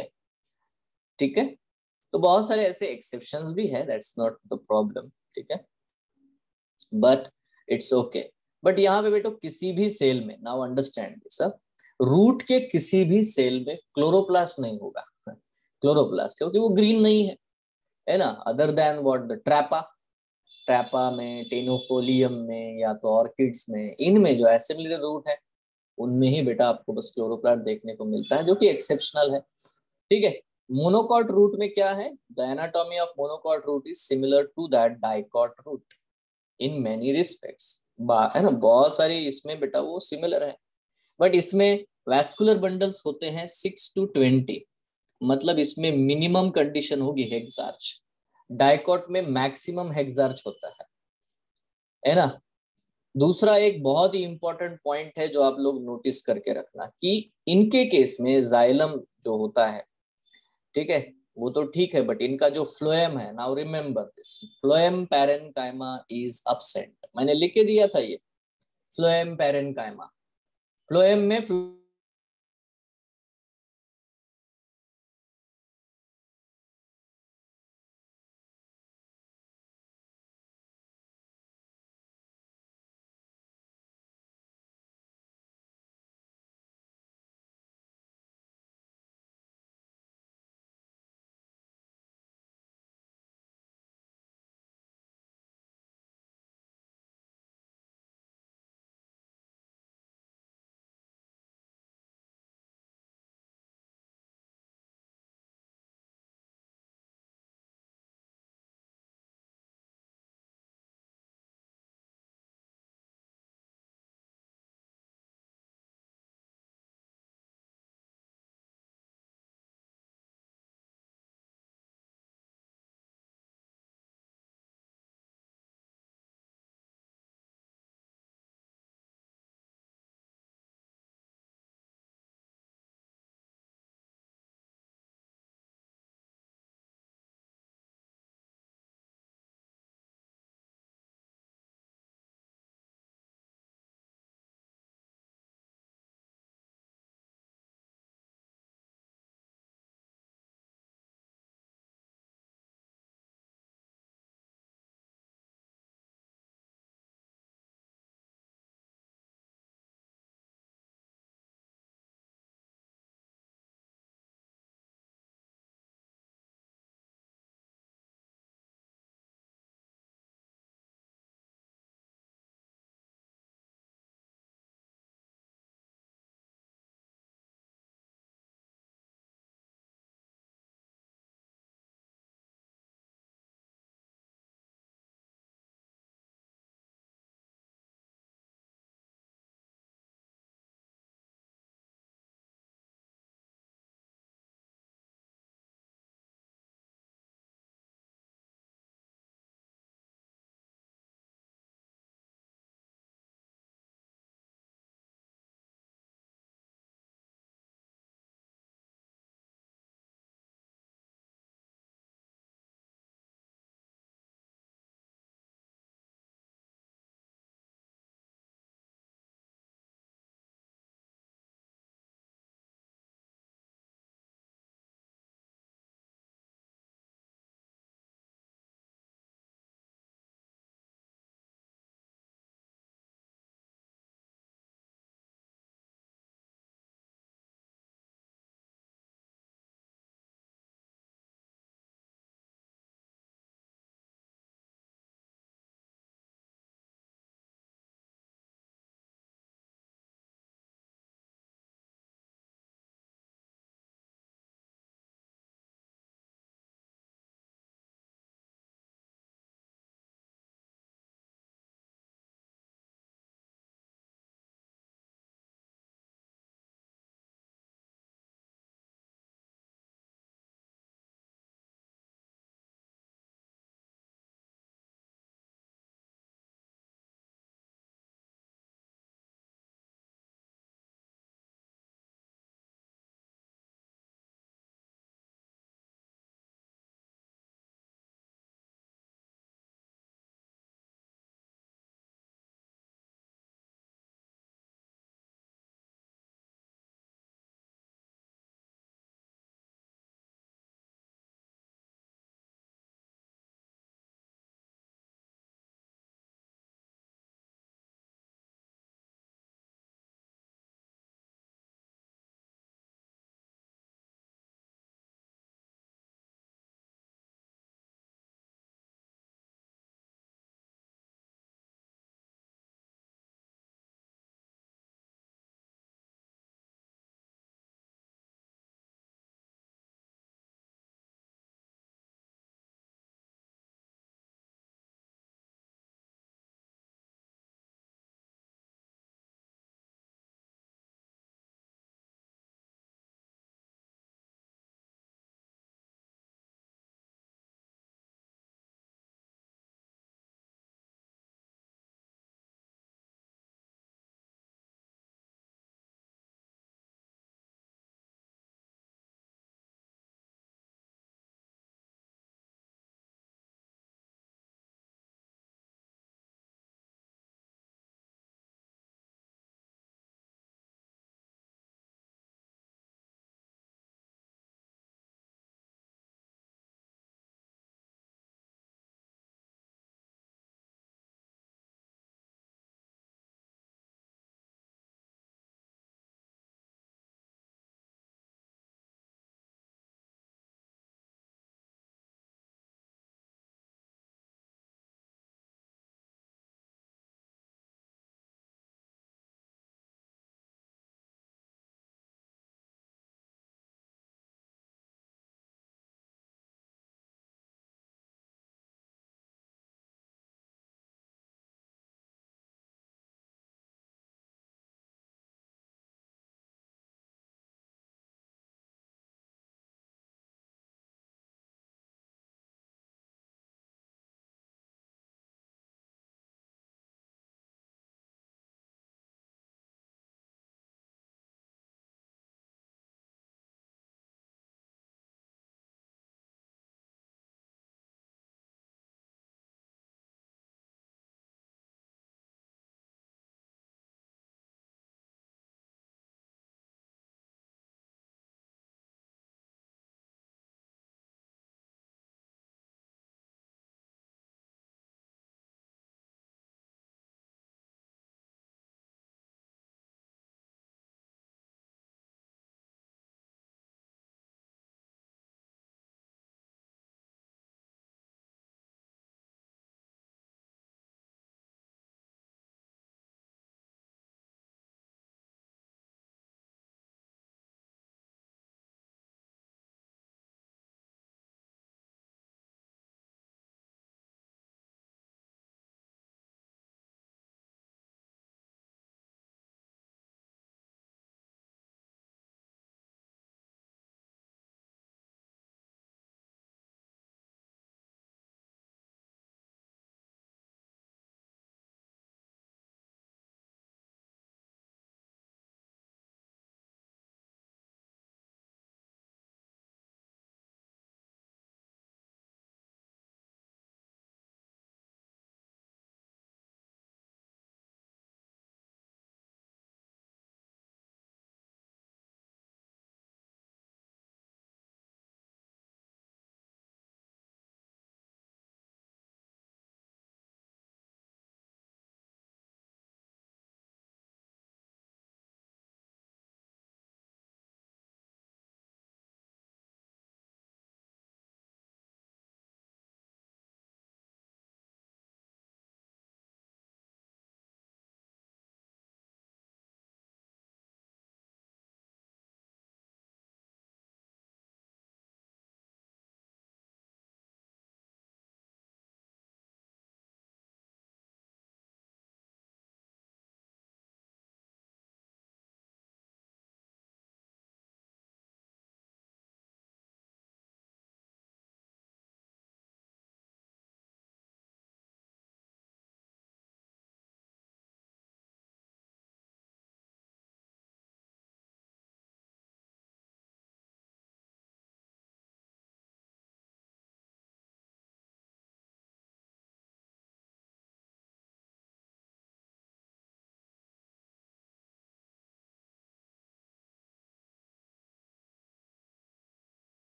Speaker 1: ठीक है। तो बहुत सारे ऐसे एक्सेप्शंस भी है, दैट्स नॉट द प्रॉब्लम, ठीक है, बट इट्स ओके। बट यहाँ पे बेटो किसी भी सेल में, नाउ अंडरस्टैंड दिस, रूट के किसी भी सेल में क्लोरोप्लास्ट नहीं होगा, क्लोरोप्लास्ट, क्योंकि वो ग्रीन नहीं है ना, अदर देन व्हाट द ट्रैपा, ट्रैपा में, टेनोफोलियम में, या तो ऑर्किड्स में, इनमें जो एसिमिलर रूट है उनमें ही बेटा आपको बस क्लोरोप्लास्ट देखने को मिलता है, जो कि एक्सेप्शनल है, ठीक है। मोनोकॉट रूट में क्या है? The anatomy of monocot root is similar to that dicot root in many respects, है ना, बहुत सारी इसमें बेटा वो सिमिलर है। बट इसमें वैस्कुलर बंडल्स होते हैं 6 to 20, मतलब इसमें मिनिमम कंडीशन होगी हेक्सार्च, डाइकॉट में मैक्सिमम हेक्सार्च होता है ना। दूसरा एक बहुत ही इंपॉर्टेंट पॉइंट है जो आप लोग नोटिस करके रखना कि इनके केस में जाइलम जो होता है, ठीक है, वो तो ठीक है, बट इनका जो फ्लोएम है, now remember this, phloem parenchyma is absent, मैंने लिख के दिया था ये, फ्लोएम पैरेनकाइमा, फ्लोएम में